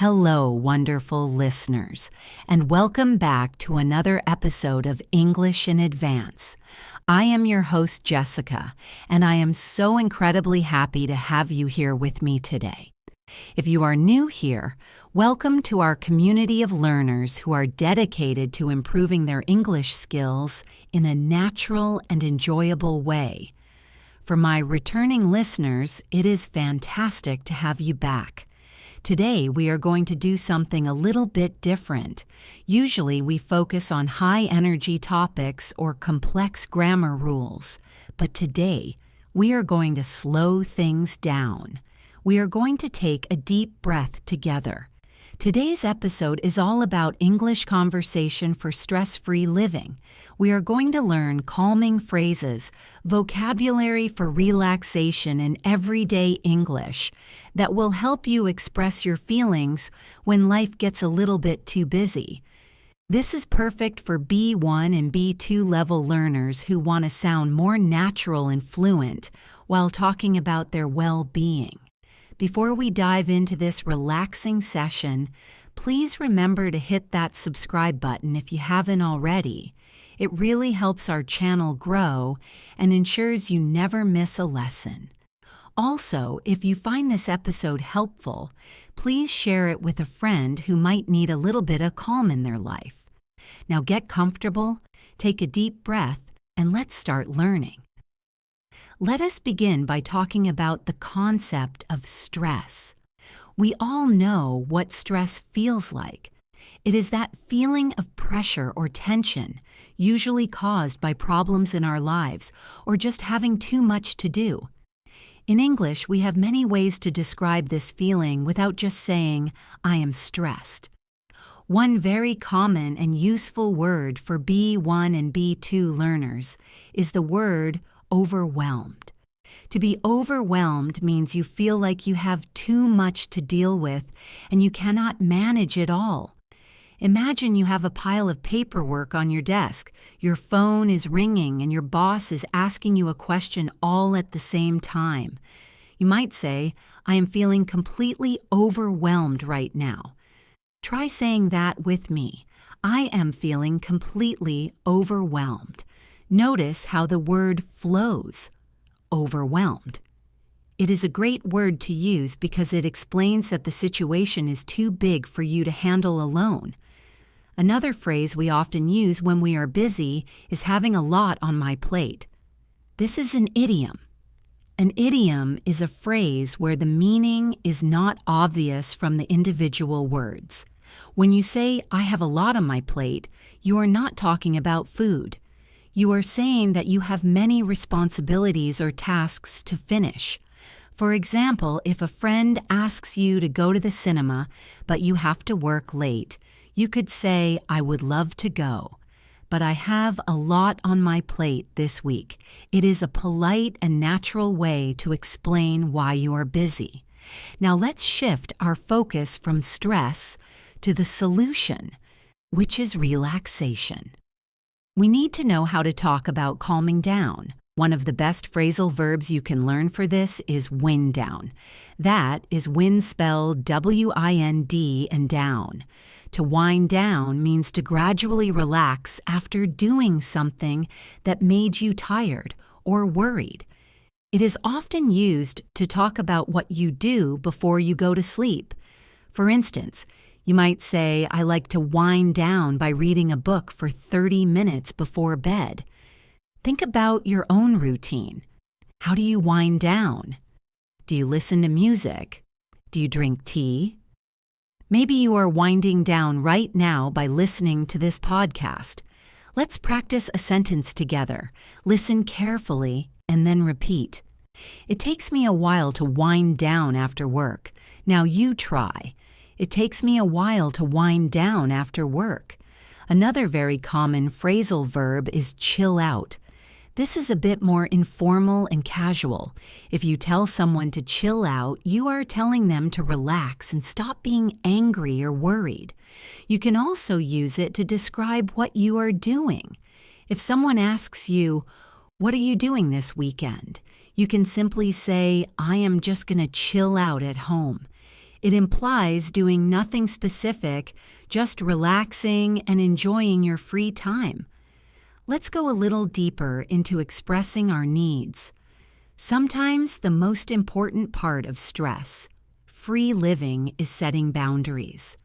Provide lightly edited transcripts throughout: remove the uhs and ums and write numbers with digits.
Hello, wonderful listeners, and welcome back to another episode of English in Advance. I am your host, Jessica, and I am so incredibly happy to have you here with me today. If you are new here, welcome to our community of learners who are dedicated to improving their English skills in a natural and enjoyable way. For my returning listeners, it is fantastic to have you back. Today, we are going to do something a little bit different. Usually, we focus on high-energy topics or complex grammar rules. But today, we are going to slow things down. We are going to take a deep breath together. Today's episode is all about English conversation for stress-free living. We are going to learn calming phrases, vocabulary for relaxation in everyday English that will help you express your feelings when life gets a little bit too busy. This is perfect for B1 and B2 level learners who want to sound more natural and fluent while talking about their well-being. Before we dive into this relaxing session, please remember to hit that subscribe button if you haven't already. It really helps our channel grow and ensures you never miss a lesson. Also, if you find this episode helpful, please share it with a friend who might need a little bit of calm in their life. Now get comfortable, take a deep breath, and let's start learning. Let us begin by talking about the concept of stress. We all know what stress feels like. It is that feeling of pressure or tension, usually caused by problems in our lives or just having too much to do. In English, we have many ways to describe this feeling without just saying, "I am stressed." One very common and useful word for B1 and B2 learners is the word overwhelmed. To be overwhelmed means you feel like you have too much to deal with and you cannot manage it all. Imagine you have a pile of paperwork on your desk, your phone is ringing, and your boss is asking you a question all at the same time. You might say, "I am feeling completely overwhelmed right now." Try saying that with me. I am feeling completely overwhelmed. Notice how the word flows. Overwhelmed. It is a great word to use because it explains that the situation is too big for you to handle alone. Another phrase we often use when we are busy is having a lot on my plate. This is an idiom. An idiom is a phrase where the meaning is not obvious from the individual words. When you say, "I have a lot on my plate," you are not talking about food. You are saying that you have many responsibilities or tasks to finish. For example, if a friend asks you to go to the cinema, but you have to work late, you could say, "I would love to go, but I have a lot on my plate this week." It is a polite and natural way to explain why you are busy. Now let's shift our focus from stress to the solution, which is relaxation. We need to know how to talk about calming down. One of the best phrasal verbs you can learn for this is wind down. That is wind spelled W-I-N-D and down. To wind down means to gradually relax after doing something that made you tired or worried. It is often used to talk about what you do before you go to sleep. For instance, you might say, "I like to wind down by reading a book for 30 minutes before bed." Think about your own routine. How do you wind down? Do you listen to music? Do you drink tea? Maybe you are winding down right now by listening to this podcast. Let's practice a sentence together. Listen carefully and then repeat. "It takes me a while to wind down after work." Now you try. "It takes me a while to wind down after work." Another very common phrasal verb is chill out. This is a bit more informal and casual. If you tell someone to chill out, you are telling them to relax and stop being angry or worried. You can also use it to describe what you are doing. If someone asks you, "What are you doing this weekend?" you can simply say, "I am just going to chill out at home." It implies doing nothing specific, just relaxing and enjoying your free time. Let's go a little deeper into expressing our needs. Sometimes the most important part of stress, free living, is setting boundaries.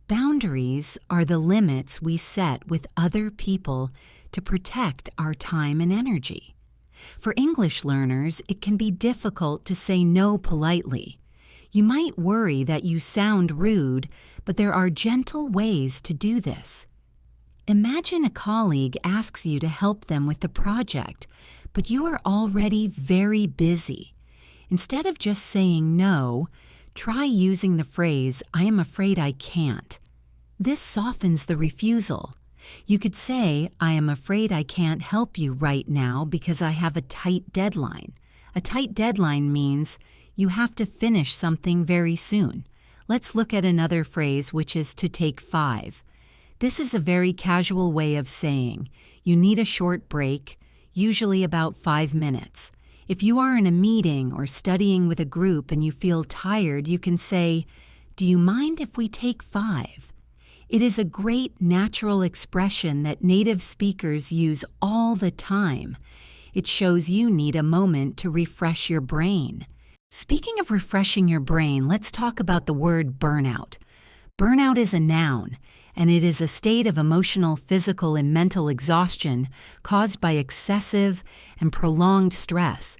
Boundaries are the limits we set with other people to protect our time and energy. For English learners, it can be difficult to say no politely. You might worry that you sound rude, but there are gentle ways to do this. Imagine a colleague asks you to help them with the project, but you are already very busy. Instead of just saying no, try using the phrase, "I am afraid I can't." This softens the refusal. You could say, "I am afraid I can't help you right now because I have a tight deadline." A tight deadline means you have to finish something very soon. Let's look at another phrase, which is to take 5. This is a very casual way of saying you need a short break, usually about 5 minutes. If you are in a meeting or studying with a group and you feel tired, you can say, "Do you mind if we take 5?" It is a great natural expression that native speakers use all the time. It shows you need a moment to refresh your brain. Speaking of refreshing your brain, let's talk about the word burnout. Burnout is a noun, and it is a state of emotional, physical, and mental exhaustion caused by excessive and prolonged stress.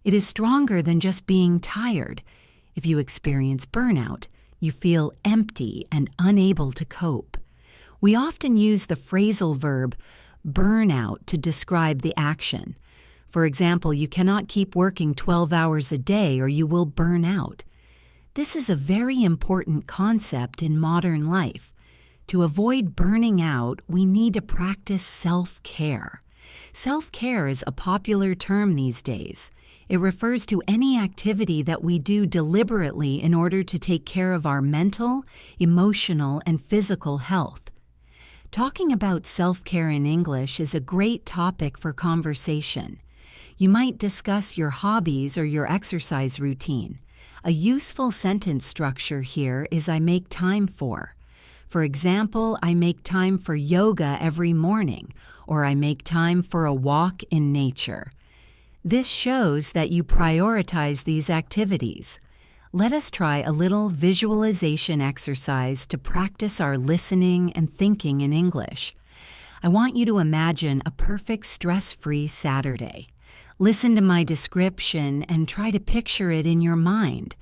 It is stronger than just being tired. If you experience burnout, you feel empty and unable to cope. We often use the phrasal verb burn out to describe the action. For example, you cannot keep working 12 hours a day or you will burn out. This is a very important concept in modern life. To avoid burning out, we need to practice self-care. Self-care is a popular term these days. It refers to any activity that we do deliberately in order to take care of our mental, emotional, and physical health. Talking about self-care in English is a great topic for conversation. You might discuss your hobbies or your exercise routine. A useful sentence structure here is "I make time for." For example, "I make time for yoga every morning," or "I make time for a walk in nature." This shows that you prioritize these activities. Let us try a little visualization exercise to practice our listening and thinking in English. I want you to imagine a perfect stress-free Saturday. Listen to my description and try to picture it in your mind.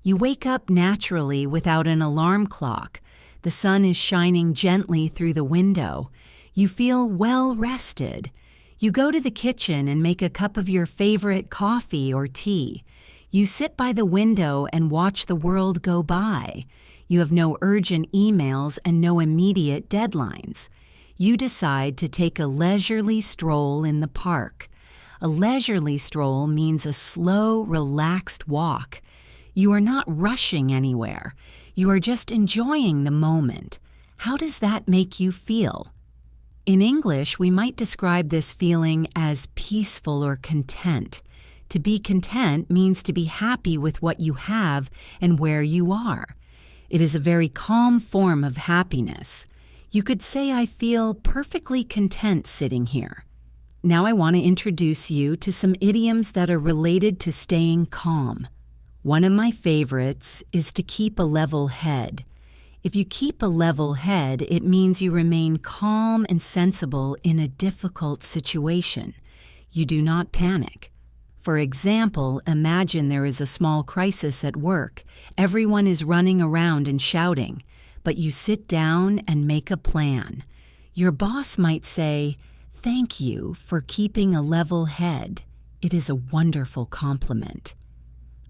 You wake up naturally without an alarm clock. The sun is shining gently through the window. You feel well rested. You go to the kitchen and make a cup of your favorite coffee or tea. You sit by the window and watch the world go by. You have no urgent emails and no immediate deadlines. You decide to take a leisurely stroll in the park. A leisurely stroll means a slow, relaxed walk. You are not rushing anywhere. You are just enjoying the moment. How does that make you feel? In English, we might describe this feeling as peaceful or content. To be content means to be happy with what you have and where you are. It is a very calm form of happiness. You could say, "I feel perfectly content sitting here." Now I want to introduce you to some idioms that are related to staying calm. One of my favorites is to keep a level head. If you keep a level head, it means you remain calm and sensible in a difficult situation. You do not panic. For example, imagine there is a small crisis at work. Everyone is running around and shouting, but you sit down and make a plan. Your boss might say, "Thank you for keeping a level head." It is a wonderful compliment.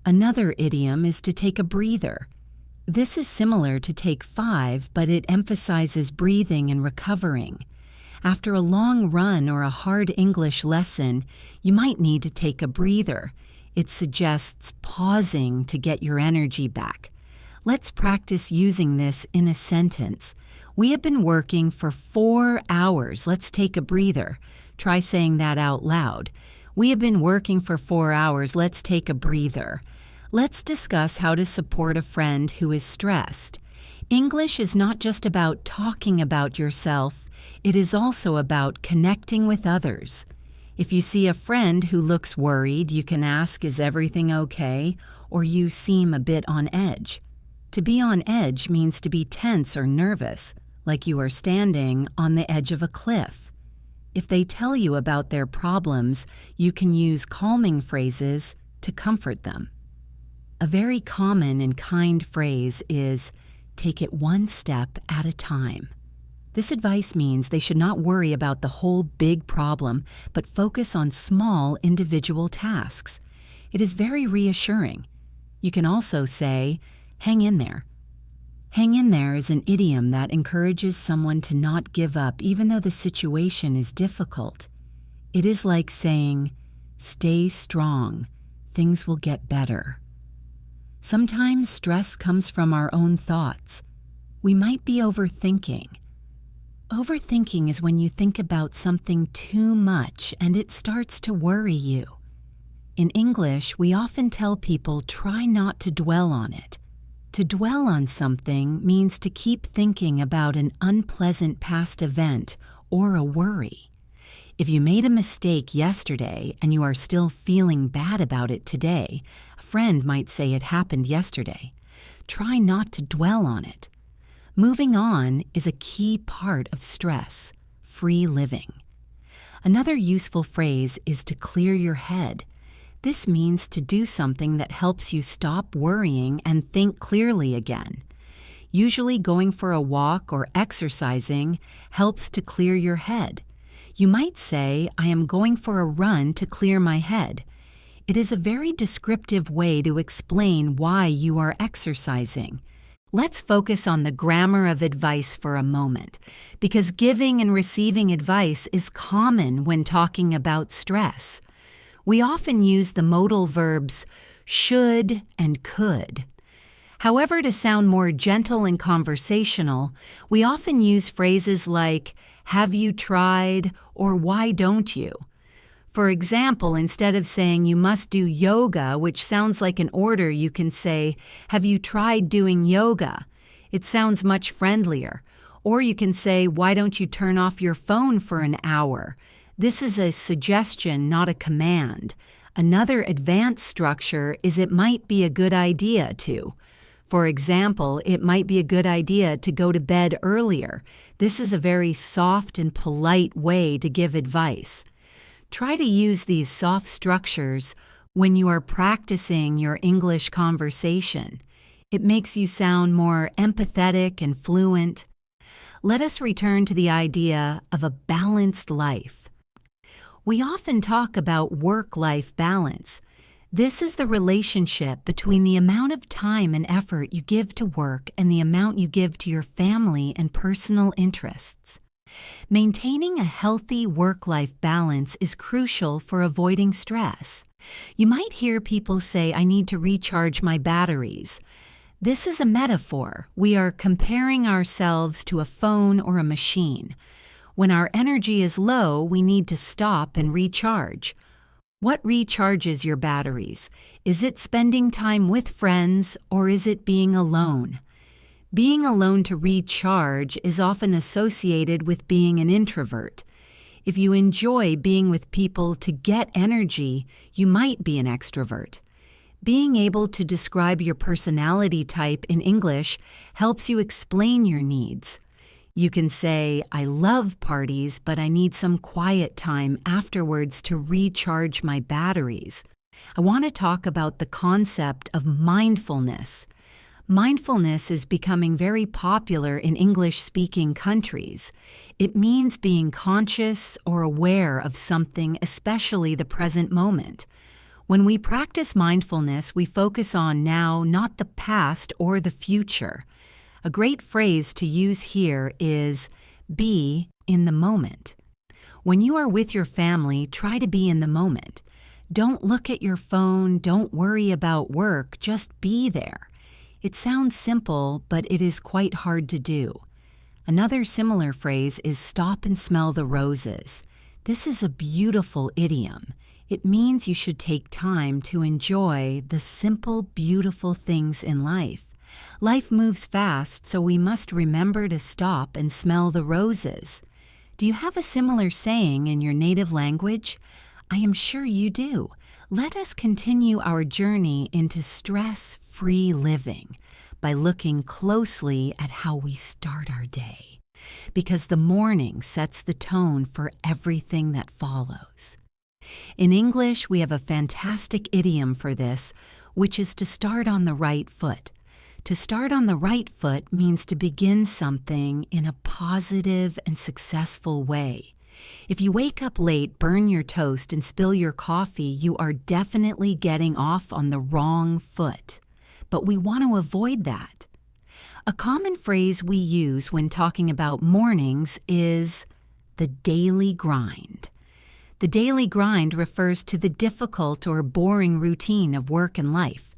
Another idiom is to take a breather. This is similar to take 5, but it emphasizes breathing and recovering. After a long run or a hard English lesson, you might need to take a breather. It suggests pausing to get your energy back. Let's practice using this in a sentence. "We have been working for 4 hours. Let's take a breather." Try saying that out loud. "We have been working for 4 hours. Let's take a breather." Let's discuss how to support a friend who is stressed. English is not just about talking about yourself, it is also about connecting with others. If you see a friend who looks worried, you can ask, "Is everything okay?" or "You seem a bit on edge." To be on edge means to be tense or nervous, like you are standing on the edge of a cliff. If they tell you about their problems, you can use calming phrases to comfort them. A very common and kind phrase is, "Take it one step at a time." This advice means they should not worry about the whole big problem, but focus on small individual tasks. It is very reassuring. You can also say, "Hang in there." Hang in there is an idiom that encourages someone to not give up even though the situation is difficult. It is like saying, "Stay strong, things will get better." Sometimes stress comes from our own thoughts. We might be overthinking. Overthinking is when you think about something too much and it starts to worry you. In English, we often tell people try not to dwell on it. To dwell on something means to keep thinking about an unpleasant past event or a worry. If you made a mistake yesterday and you are still feeling bad about it today, a friend might say it happened yesterday. Try not to dwell on it. Moving on is a key part of stress-free living. Another useful phrase is to clear your head. This means to do something that helps you stop worrying and think clearly again. Usually going for a walk or exercising helps to clear your head. You might say, "I am going for a run to clear my head." It is a very descriptive way to explain why you are exercising. Let's focus on the grammar of advice for a moment, because giving and receiving advice is common when talking about stress. We often use the modal verbs should and could. However, to sound more gentle and conversational, we often use phrases like, "Have you tried?" or "Why don't you?" For example, instead of saying you must do yoga, which sounds like an order, you can say, "Have you tried doing yoga?" It sounds much friendlier. Or you can say, "Why don't you turn off your phone for an hour?" This is a suggestion, not a command. Another advanced structure is "it might be a good idea to." For example, it might be a good idea to go to bed earlier. This is a very soft and polite way to give advice. Try to use these soft structures when you are practicing your English conversation. It makes you sound more empathetic and fluent. Let us return to the idea of a balanced life. We often talk about work-life balance. This is the relationship between the amount of time and effort you give to work and the amount you give to your family and personal interests. Maintaining a healthy work-life balance is crucial for avoiding stress. You might hear people say, "I need to recharge my batteries." This is a metaphor. We are comparing ourselves to a phone or a machine. When our energy is low, we need to stop and recharge. What recharges your batteries? Is it spending time with friends or is it being alone? Being alone to recharge is often associated with being an introvert. If you enjoy being with people to get energy, you might be an extrovert. Being able to describe your personality type in English helps you explain your needs. You can say, "I love parties, but I need some quiet time afterwards to recharge my batteries." I want to talk about the concept of mindfulness. Mindfulness is becoming very popular in English-speaking countries. It means being conscious or aware of something, especially the present moment. When we practice mindfulness, we focus on now, not the past or the future. A great phrase to use here is be in the moment. When you are with your family, try to be in the moment. Don't look at your phone, don't worry about work, just be there. It sounds simple, but it is quite hard to do. Another similar phrase is stop and smell the roses. This is a beautiful idiom. It means you should take time to enjoy the simple, beautiful things in life. Life moves fast, so we must remember to stop and smell the roses. Do you have a similar saying in your native language? I am sure you do. Let us continue our journey into stress-free living by looking closely at how we start our day, because the morning sets the tone for everything that follows. In English, we have a fantastic idiom for this, which is to start on the right foot. To start on the right foot means to begin something in a positive and successful way. If you wake up late, burn your toast, and spill your coffee, you are definitely getting off on the wrong foot. But we want to avoid that. A common phrase we use when talking about mornings is the daily grind. The daily grind refers to the difficult or boring routine of work and life.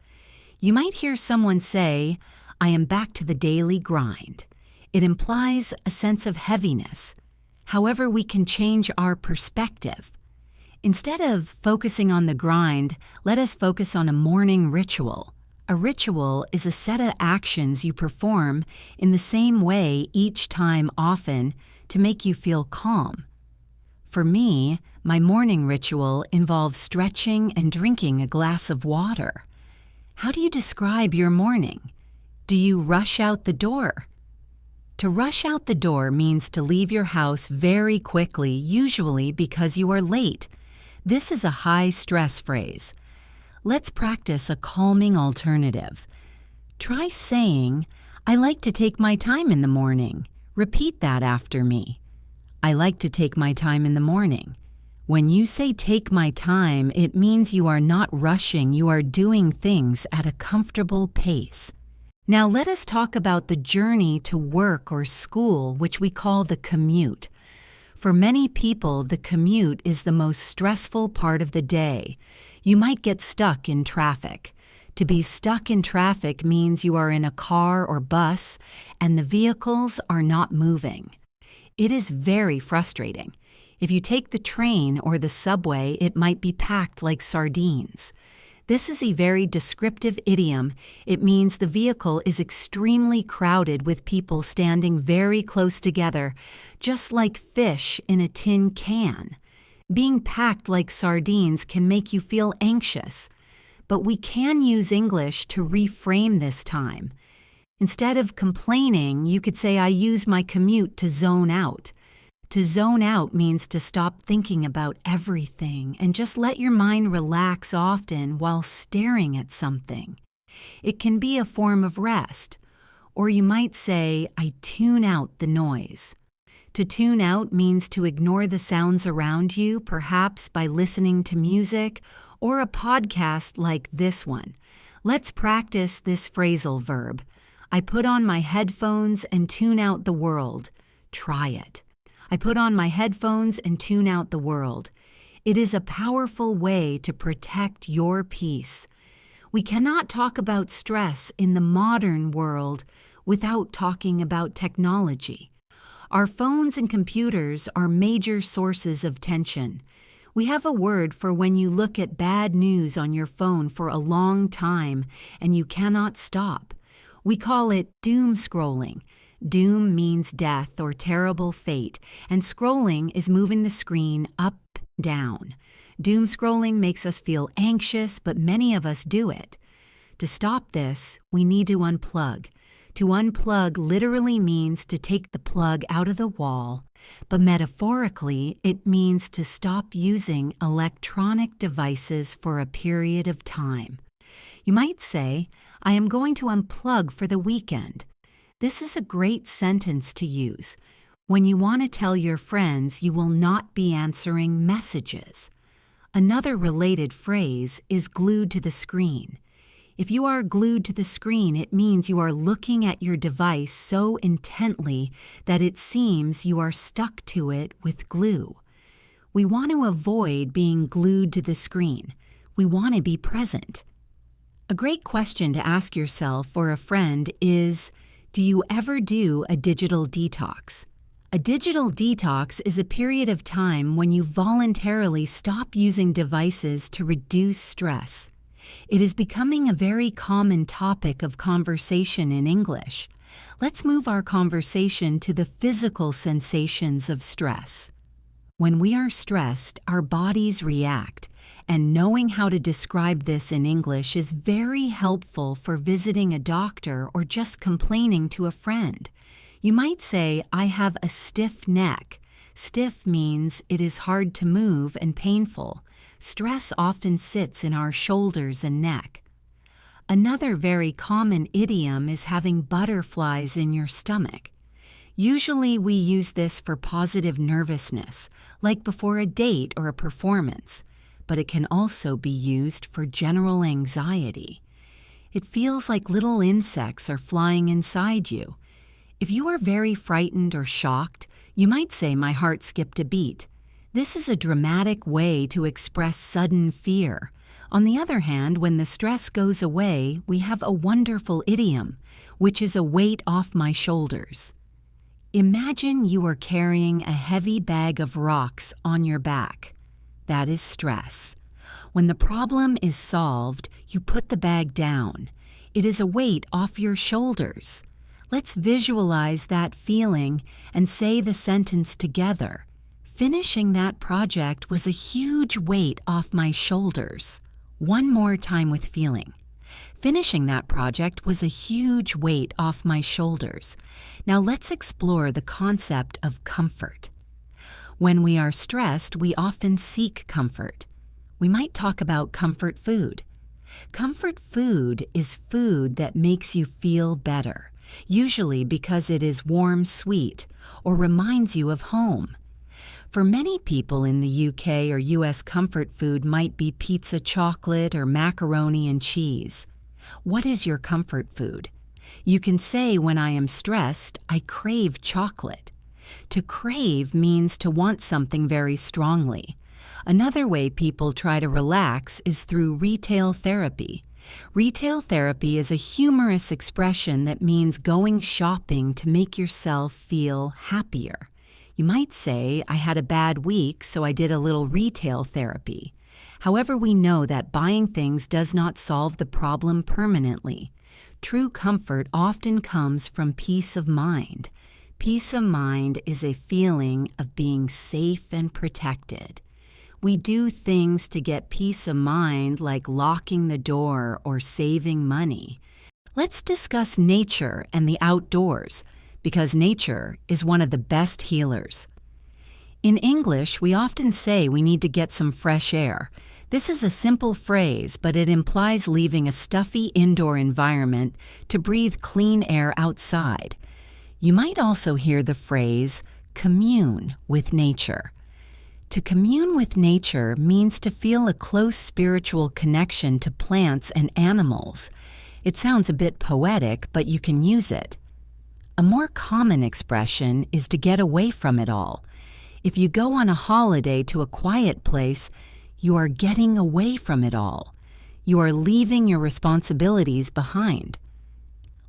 You might hear someone say, I am back to the daily grind. It implies a sense of heaviness. However, we can change our perspective. Instead of focusing on the grind, let us focus on a morning ritual. A ritual is a set of actions you perform in the same way each time often to make you feel calm. For me, my morning ritual involves stretching and drinking a glass of water. How do you describe your morning? Do you rush out the door? To rush out the door means to leave your house very quickly, usually because you are late. This is a high-stress phrase. Let's practice a calming alternative. Try saying, I like to take my time in the morning. Repeat that after me. I like to take my time in the morning. When you say take my time, it means you are not rushing, you are doing things at a comfortable pace. Now let us talk about the journey to work or school, which we call the commute. For many people, the commute is the most stressful part of the day. You might get stuck in traffic. To be stuck in traffic means you are in a car or bus and the vehicles are not moving. It is very frustrating. If you take the train or the subway, it might be packed like sardines. This is a very descriptive idiom. It means the vehicle is extremely crowded with people standing very close together, just like fish in a tin can. Being packed like sardines can make you feel anxious, but we can use English to reframe this time. Instead of complaining, you could say, I use my commute to zone out. To zone out means to stop thinking about everything and just let your mind relax often while staring at something. It can be a form of rest. Or you might say, I tune out the noise. To tune out means to ignore the sounds around you, perhaps by listening to music or a podcast like this one. Let's practice this phrasal verb. I put on my headphones and tune out the world. Try it. I put on my headphones and tune out the world. It is a powerful way to protect your peace. We cannot talk about stress in the modern world without talking about technology. Our phones and computers are major sources of tension. We have a word for when you look at bad news on your phone for a long time and you cannot stop. We call it doom scrolling. Doom means death or terrible fate, and scrolling is moving the screen up, down. Doom scrolling makes us feel anxious, but many of us do it. To stop this, we need to unplug. To unplug literally means to take the plug out of the wall, but metaphorically, it means to stop using electronic devices for a period of time. You might say, I am going to unplug for the weekend. This is a great sentence to use when you want to tell your friends you will not be answering messages. Another related phrase is glued to the screen. If you are glued to the screen, it means you are looking at your device so intently that it seems you are stuck to it with glue. We want to avoid being glued to the screen. We want to be present. A great question to ask yourself or a friend is, do you ever do a digital detox? A digital detox is a period of time when you voluntarily stop using devices to reduce stress. It is becoming a very common topic of conversation in English. Let's move our conversation to the physical sensations of stress. When we are stressed, our bodies react, and knowing how to describe this in English is very helpful for visiting a doctor or just complaining to a friend. You might say, "I have a stiff neck." Stiff means it is hard to move and painful. Stress often sits in our shoulders and neck. Another very common idiom is having butterflies in your stomach. Usually we use this for positive nervousness, like before a date or a performance, but it can also be used for general anxiety. It feels like little insects are flying inside you. If you are very frightened or shocked, you might say, "My heart skipped a beat." This is a dramatic way to express sudden fear. On the other hand, when the stress goes away, we have a wonderful idiom, which is a weight off my shoulders. Imagine you are carrying a heavy bag of rocks on your back. That is stress. When the problem is solved, you put the bag down. It is a weight off your shoulders. Let's visualize that feeling and say the sentence together. Finishing that project was a huge weight off my shoulders. One more time with feeling. Finishing that project was a huge weight off my shoulders. Now let's explore the concept of comfort. When we are stressed, we often seek comfort. We might talk about comfort food. Comfort food is food that makes you feel better, usually because it is warm, sweet, or reminds you of home. For many people in the UK or US, comfort food might be pizza, chocolate, or macaroni and cheese. What is your comfort food? You can say, "When I am stressed, I crave chocolate." To crave means to want something very strongly. Another way people try to relax is through retail therapy. Retail therapy is a humorous expression that means going shopping to make yourself feel happier. You might say, "I had a bad week, so I did a little retail therapy." However, we know that buying things does not solve the problem permanently. True comfort often comes from peace of mind. Peace of mind is a feeling of being safe and protected. We do things to get peace of mind, like locking the door or saving money. Let's discuss nature and the outdoors, because nature is one of the best healers. In English, we often say we need to get some fresh air. This is a simple phrase, but it implies leaving a stuffy indoor environment to breathe clean air outside. You might also hear the phrase, "commune with nature." To commune with nature means to feel a close spiritual connection to plants and animals. It sounds a bit poetic, but you can use it. A more common expression is to get away from it all. If you go on a holiday to a quiet place, you are getting away from it all. You are leaving your responsibilities behind.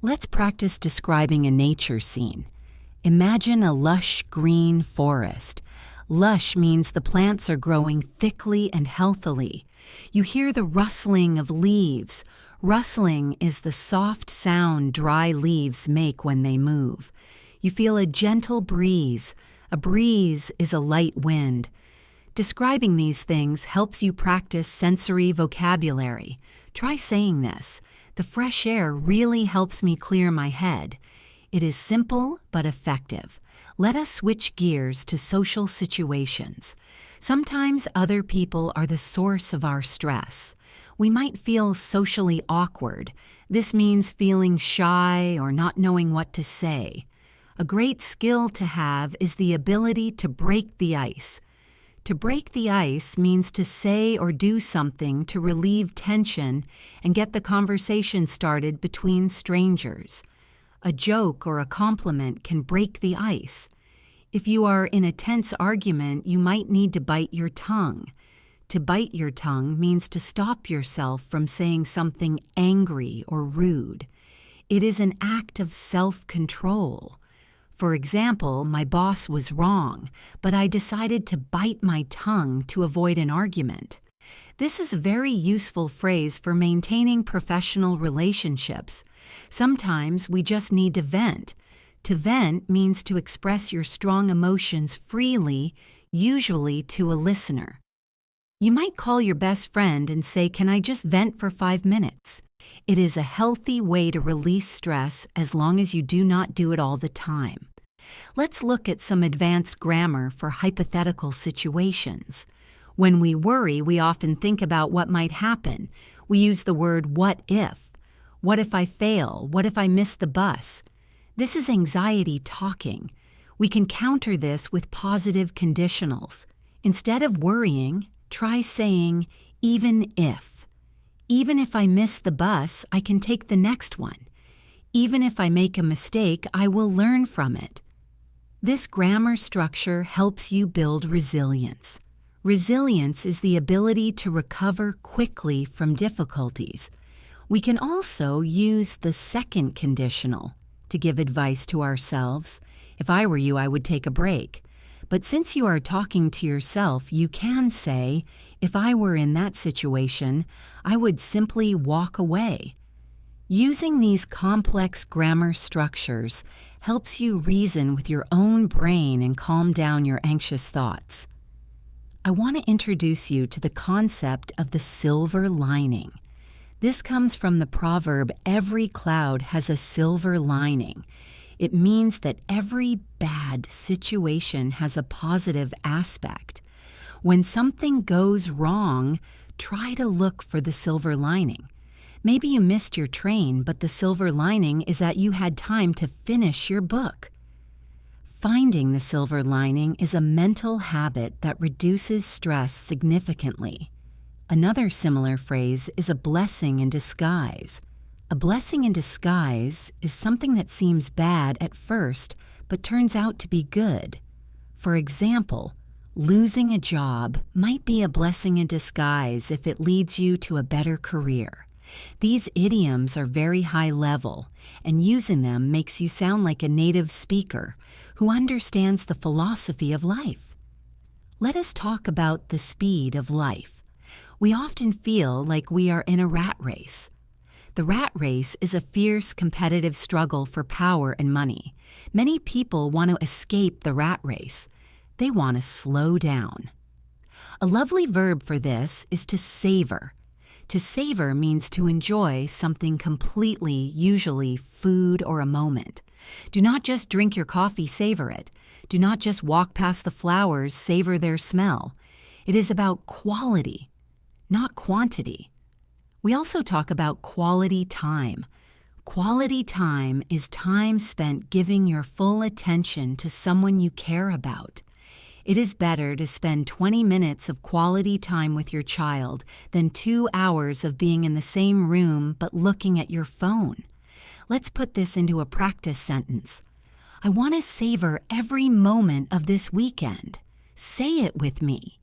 Let's practice describing a nature scene. Imagine a lush green forest. Lush means the plants are growing thickly and healthily. You hear the rustling of leaves. Rustling is the soft sound dry leaves make when they move. You feel a gentle breeze. A breeze is a light wind. Describing these things helps you practice sensory vocabulary. Try saying this. "The fresh air really helps me clear my head." It is simple but effective. Let us switch gears to social situations. Sometimes other people are the source of our stress. We might feel socially awkward. This means feeling shy or not knowing what to say. A great skill to have is the ability to break the ice. To break the ice means to say or do something to relieve tension and get the conversation started between strangers. A joke or a compliment can break the ice. If you are in a tense argument, you might need to bite your tongue. To bite your tongue means to stop yourself from saying something angry or rude. It is an act of self-control. For example, my boss was wrong, but I decided to bite my tongue to avoid an argument. This is a very useful phrase for maintaining professional relationships. Sometimes we just need to vent. To vent means to express your strong emotions freely, usually to a listener. You might call your best friend and say, "Can I just vent for 5 minutes?" It is a healthy way to release stress as long as you do not do it all the time. Let's look at some advanced grammar for hypothetical situations. When we worry, we often think about what might happen. We use the word "what if." What if I fail? What if I miss the bus? This is anxiety talking. We can counter this with positive conditionals. Instead of worrying, try saying, "even if." Even if I miss the bus, I can take the next one. Even if I make a mistake, I will learn from it. This grammar structure helps you build resilience. Resilience is the ability to recover quickly from difficulties. We can also use the second conditional to give advice to ourselves. If I were you, I would take a break. But since you are talking to yourself, you can say, "If I were in that situation, I would simply walk away." Using these complex grammar structures helps you reason with your own brain and calm down your anxious thoughts. I want to introduce you to the concept of the silver lining. This comes from the proverb, "Every cloud has a silver lining." It means that every bad situation has a positive aspect. When something goes wrong, try to look for the silver lining. Maybe you missed your train, but the silver lining is that you had time to finish your book. Finding the silver lining is a mental habit that reduces stress significantly. Another similar phrase is a blessing in disguise. A blessing in disguise is something that seems bad at first, but turns out to be good. For example, losing a job might be a blessing in disguise if it leads you to a better career. These idioms are very high level, and using them makes you sound like a native speaker who understands the philosophy of life. Let us talk about the speed of life. We often feel like we are in a rat race. The rat race is a fierce competitive struggle for power and money. Many people want to escape the rat race. They want to slow down. A lovely verb for this is to savor. To savor means to enjoy something completely, usually food or a moment. Do not just drink your coffee, savor it. Do not just walk past the flowers, savor their smell. It is about quality, not quantity. We also talk about quality time. Quality time is time spent giving your full attention to someone you care about. It is better to spend 20 minutes of quality time with your child than 2 hours of being in the same room but looking at your phone. Let's put this into a practice sentence. I want to savor every moment of this weekend. Say it with me.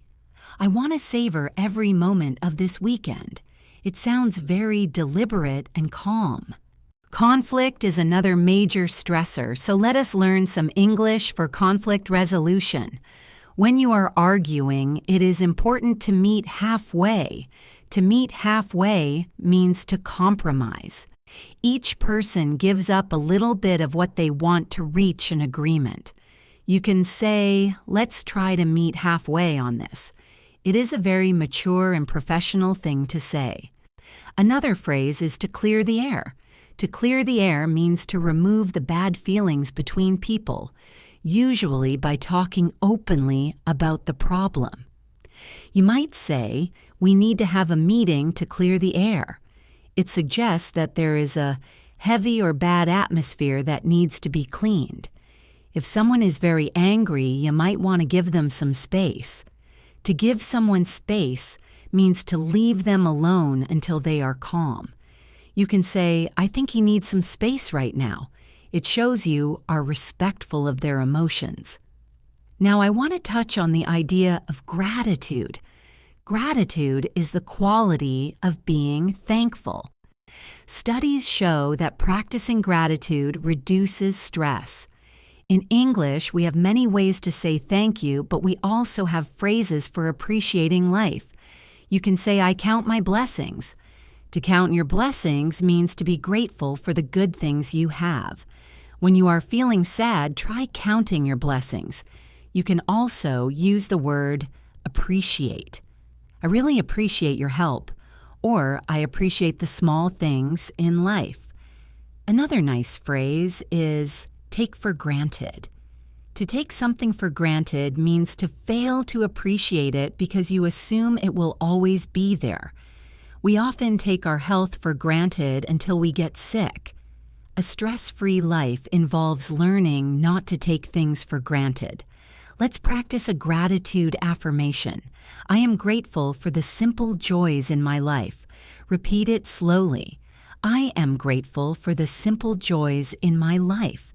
I want to savor every moment of this weekend. It sounds very deliberate and calm. Conflict is another major stressor, so let us learn some English for conflict resolution. When you are arguing, it is important to meet halfway. To meet halfway means to compromise. Each person gives up a little bit of what they want to reach an agreement. You can say, "Let's try to meet halfway on this." It is a very mature and professional thing to say. Another phrase is to clear the air. To clear the air means to remove the bad feelings between people, usually by talking openly about the problem. You might say, "We need to have a meeting to clear the air." It suggests that there is a heavy or bad atmosphere that needs to be cleaned. If someone is very angry, you might want to give them some space. To give someone space means to leave them alone until they are calm. You can say, "I think he needs some space right now." It shows you are respectful of their emotions. Now I want to touch on the idea of gratitude. Gratitude is the quality of being thankful. Studies show that practicing gratitude reduces stress. In English, we have many ways to say thank you, but we also have phrases for appreciating life. You can say, I count my blessings. To count your blessings means to be grateful for the good things you have. When you are feeling sad, try counting your blessings. You can also use the word appreciate. I really appreciate your help, or I appreciate the small things in life. Another nice phrase is take for granted. To take something for granted means to fail to appreciate it because you assume it will always be there. We often take our health for granted until we get sick. A stress-free life involves learning not to take things for granted. Let's practice a gratitude affirmation. I am grateful for the simple joys in my life. Repeat it slowly. I am grateful for the simple joys in my life.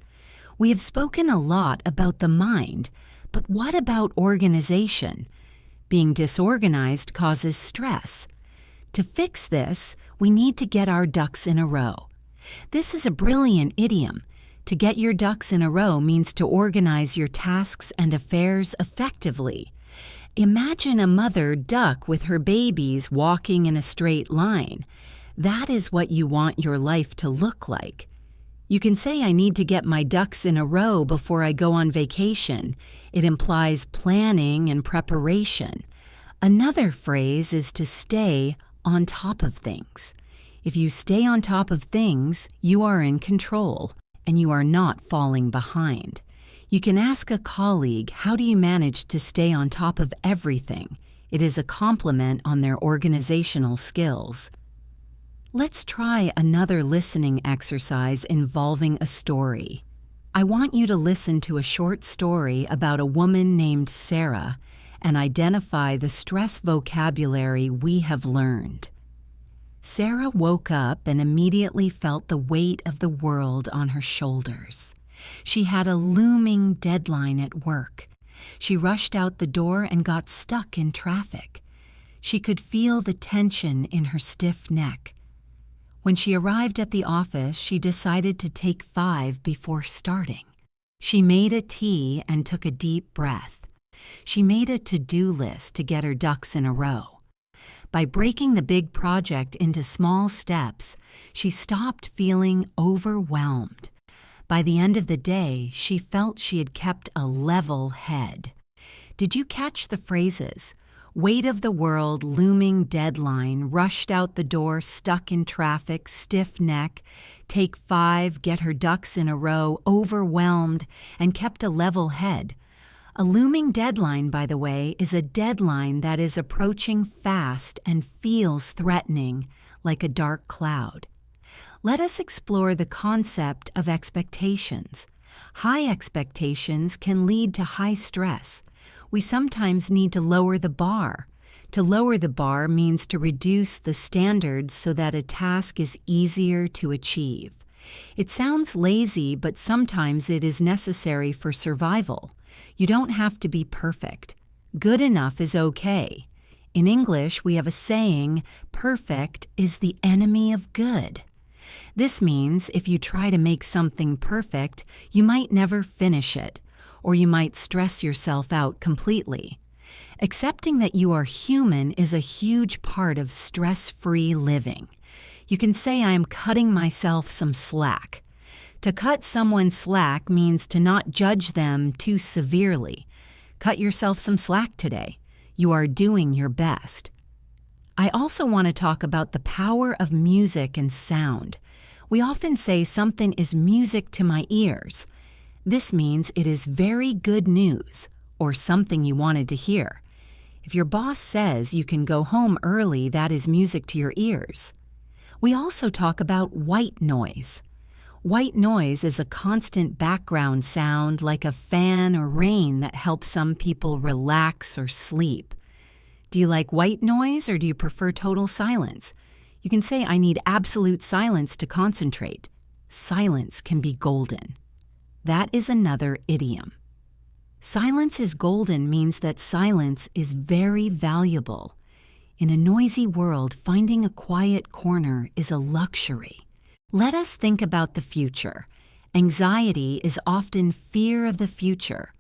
We have spoken a lot about the mind, but what about organization? Being disorganized causes stress. To fix this, we need to get our ducks in a row. This is a brilliant idiom. To get your ducks in a row means to organize your tasks and affairs effectively. Imagine a mother duck with her babies walking in a straight line. That is what you want your life to look like. You can say, I need to get my ducks in a row before I go on vacation. It implies planning and preparation. Another phrase is to stay on top of things. If you stay on top of things, you are in control and you are not falling behind. You can ask a colleague, how do you manage to stay on top of everything? It is a compliment on their organizational skills. Let's try another listening exercise involving a story. I want you to listen to a short story about a woman named Sarah and identify the stress vocabulary we have learned. Sarah woke up and immediately felt the weight of the world on her shoulders. She had a looming deadline at work. She rushed out the door and got stuck in traffic. She could feel the tension in her stiff neck. When she arrived at the office, she decided to take 5 before starting. She made a tea and took a deep breath. She made a to-do list to get her ducks in a row. By breaking the big project into small steps, she stopped feeling overwhelmed. By the end of the day, she felt she had kept a level head. Did you catch the phrases? Weight of the world, looming deadline, rushed out the door, stuck in traffic, stiff neck, take 5, get her ducks in a row, overwhelmed, and kept a level head. A looming deadline, by the way, is a deadline that is approaching fast and feels threatening, like a dark cloud. Let us explore the concept of expectations. High expectations can lead to high stress. We sometimes need to lower the bar. To lower the bar means to reduce the standards so that a task is easier to achieve. It sounds lazy, but sometimes it is necessary for survival. You don't have to be perfect. Good enough is okay. In English, we have a saying, perfect is the enemy of good. This means if you try to make something perfect, you might never finish it, or you might stress yourself out completely. Accepting that you are human is a huge part of stress-free living. You can say, I am cutting myself some slack. To cut someone slack means to not judge them too severely. Cut yourself some slack today. You are doing your best. I also want to talk about the power of music and sound. We often say something is music to my ears. This means it is very good news, or something you wanted to hear. If your boss says you can go home early, that is music to your ears. We also talk about white noise. White noise is a constant background sound like a fan or rain that helps some people relax or sleep. Do you like white noise or do you prefer total silence? You can say, I need absolute silence to concentrate. Silence can be golden. That is another idiom. Silence is golden means that silence is very valuable. In a noisy world, finding a quiet corner is a luxury. Let us think about the future. Anxiety is often fear of the future.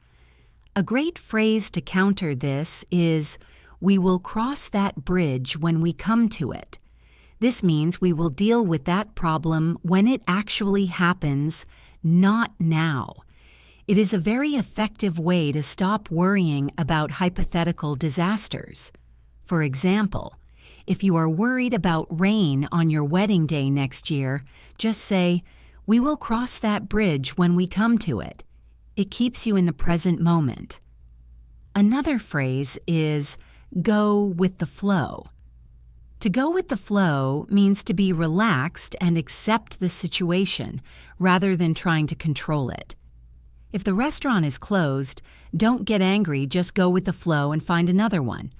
A great phrase to counter this is, "We will cross that bridge when we come to it." This means we will deal with that problem when it actually happens, not now. It is a very effective way to stop worrying about hypothetical disasters. For example, if you are worried about rain on your wedding day next year, just say, "We will cross that bridge when we come to it." It keeps you in the present moment. Another phrase is, "go with the flow." To go with the flow means to be relaxed and accept the situation rather than trying to control it. If the restaurant is closed, don't get angry, just go with the flow and find another one.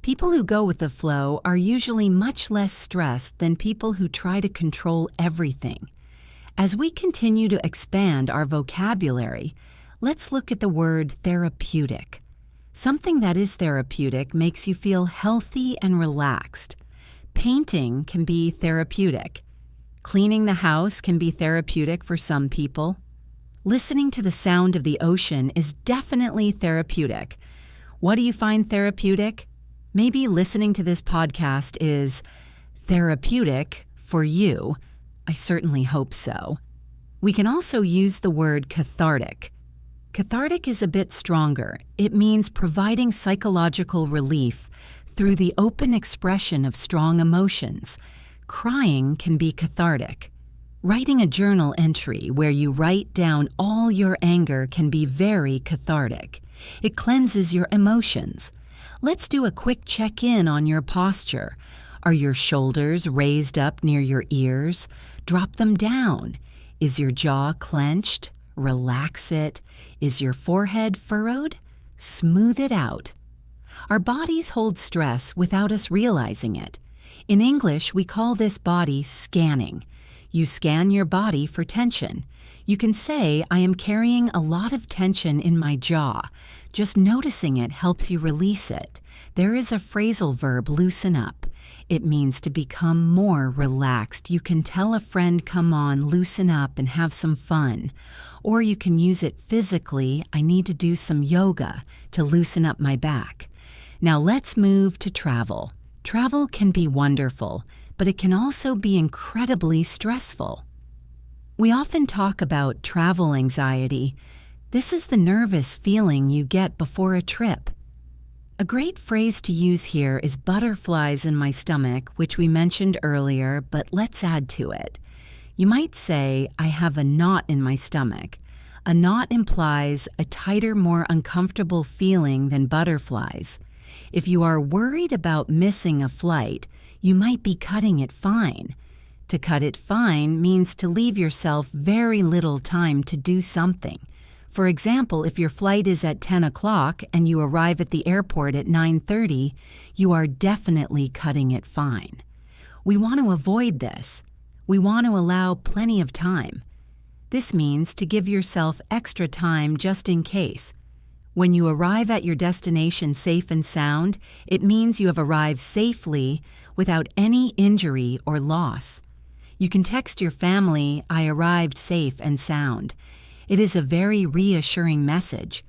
People who go with the flow are usually much less stressed than people who try to control everything. As we continue to expand our vocabulary, let's look at the word therapeutic. Something that is therapeutic makes you feel healthy and relaxed. Painting can be therapeutic. Cleaning the house can be therapeutic for some people. Listening to the sound of the ocean is definitely therapeutic. What do you find therapeutic? Maybe listening to this podcast is therapeutic for you. I certainly hope so. We can also use the word cathartic. Cathartic is a bit stronger. It means providing psychological relief through the open expression of strong emotions. Crying can be cathartic. Writing a journal entry where you write down all your anger can be very cathartic. It cleanses your emotions. Let's do a quick check-in on your posture. Are your shoulders raised up near your ears? Drop them down. Is your jaw clenched? Relax it. Is your forehead furrowed? Smooth it out. Our bodies hold stress without us realizing it. In English, we call this body scanning. You scan your body for tension. You can say, "I am carrying a lot of tension in my jaw." Just noticing it helps you release it. There is a phrasal verb, loosen up. It means to become more relaxed. You can tell a friend, "Come on, loosen up and have some fun." Or you can use it physically, "I need to do some yoga to loosen up my back." Now let's move to travel. Travel can be wonderful, but it can also be incredibly stressful. We often talk about travel anxiety. This is the nervous feeling you get before a trip. A great phrase to use here is butterflies in my stomach, which we mentioned earlier, but let's add to it. You might say, "I have a knot in my stomach." A knot implies a tighter, more uncomfortable feeling than butterflies. If you are worried about missing a flight, you might be cutting it fine. To cut it fine means to leave yourself very little time to do something. For example, if your flight is at 10 o'clock and you arrive at the airport at 9:30, you are definitely cutting it fine. We want to avoid this. We want to allow plenty of time. This means to give yourself extra time just in case. When you arrive at your destination safe and sound, it means you have arrived safely without any injury or loss. You can text your family, "I arrived safe and sound." It is a very reassuring message.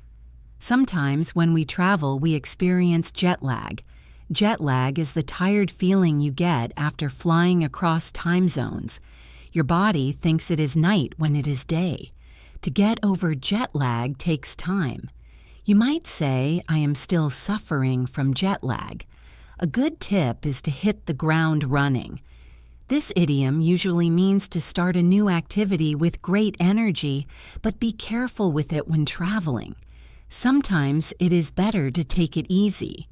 Sometimes when we travel, we experience jet lag. Jet lag is the tired feeling you get after flying across time zones. Your body thinks it is night when it is day. To get over jet lag takes time. You might say, "I am still suffering from jet lag." A good tip is to hit the ground running. This idiom usually means to start a new activity with great energy, but be careful with it when traveling. Sometimes it is better to take it easy.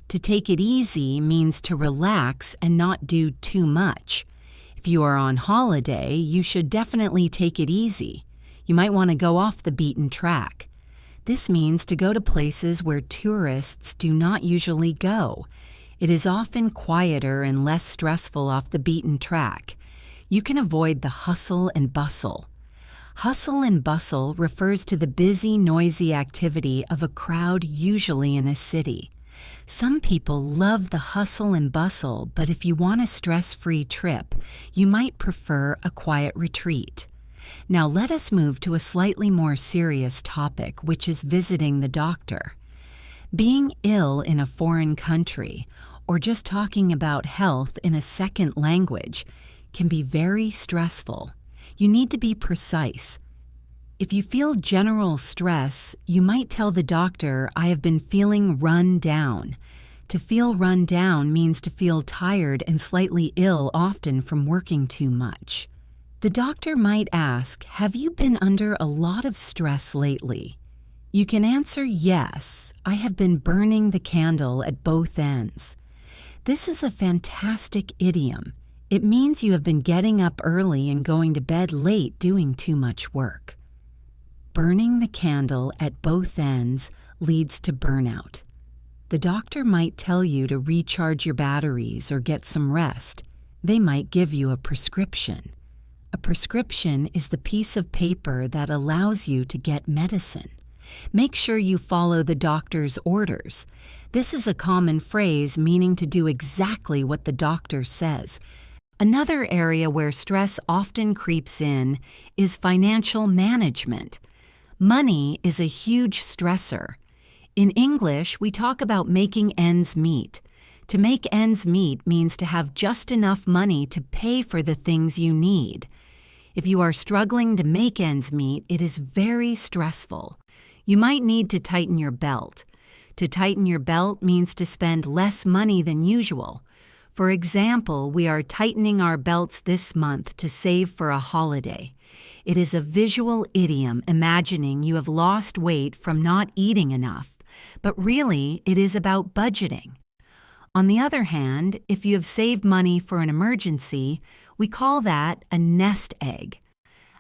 To take it easy means to relax and not do too much. If you are on holiday, you should definitely take it easy. You might want to go off the beaten track. This means to go to places where tourists do not usually go. It is often quieter and less stressful off the beaten track. You can avoid the hustle and bustle. Hustle and bustle refers to the busy, noisy activity of a crowd, usually in a city. Some people love the hustle and bustle, but if you want a stress-free trip, you might prefer a quiet retreat. Now let us move to a slightly more serious topic, which is visiting the doctor. Being ill in a foreign country, or just talking about health in a second language, can be very stressful. You need to be precise. If you feel general stress, you might tell the doctor, "I have been feeling run down." To feel run down means to feel tired and slightly ill, often from working too much. The doctor might ask, "Have you been under a lot of stress lately?" You can answer, "Yes, I have been burning the candle at both ends." This is a fantastic idiom. It means you have been getting up early and going to bed late doing too much work. Burning the candle at both ends leads to burnout. The doctor might tell you to recharge your batteries or get some rest. They might give you a prescription. A prescription is the piece of paper that allows you to get medicine. Make sure you follow the doctor's orders. This is a common phrase meaning to do exactly what the doctor says. Another area where stress often creeps in is financial management. Money is a huge stressor. In English, we talk about making ends meet. To make ends meet means to have just enough money to pay for the things you need. If you are struggling to make ends meet, it is very stressful. You might need to tighten your belt. To tighten your belt means to spend less money than usual. For example, we are tightening our belts this month to save for a holiday. It is a visual idiom imagining you have lost weight from not eating enough, but really it is about budgeting. On the other hand, if you have saved money for an emergency, we call that a nest egg.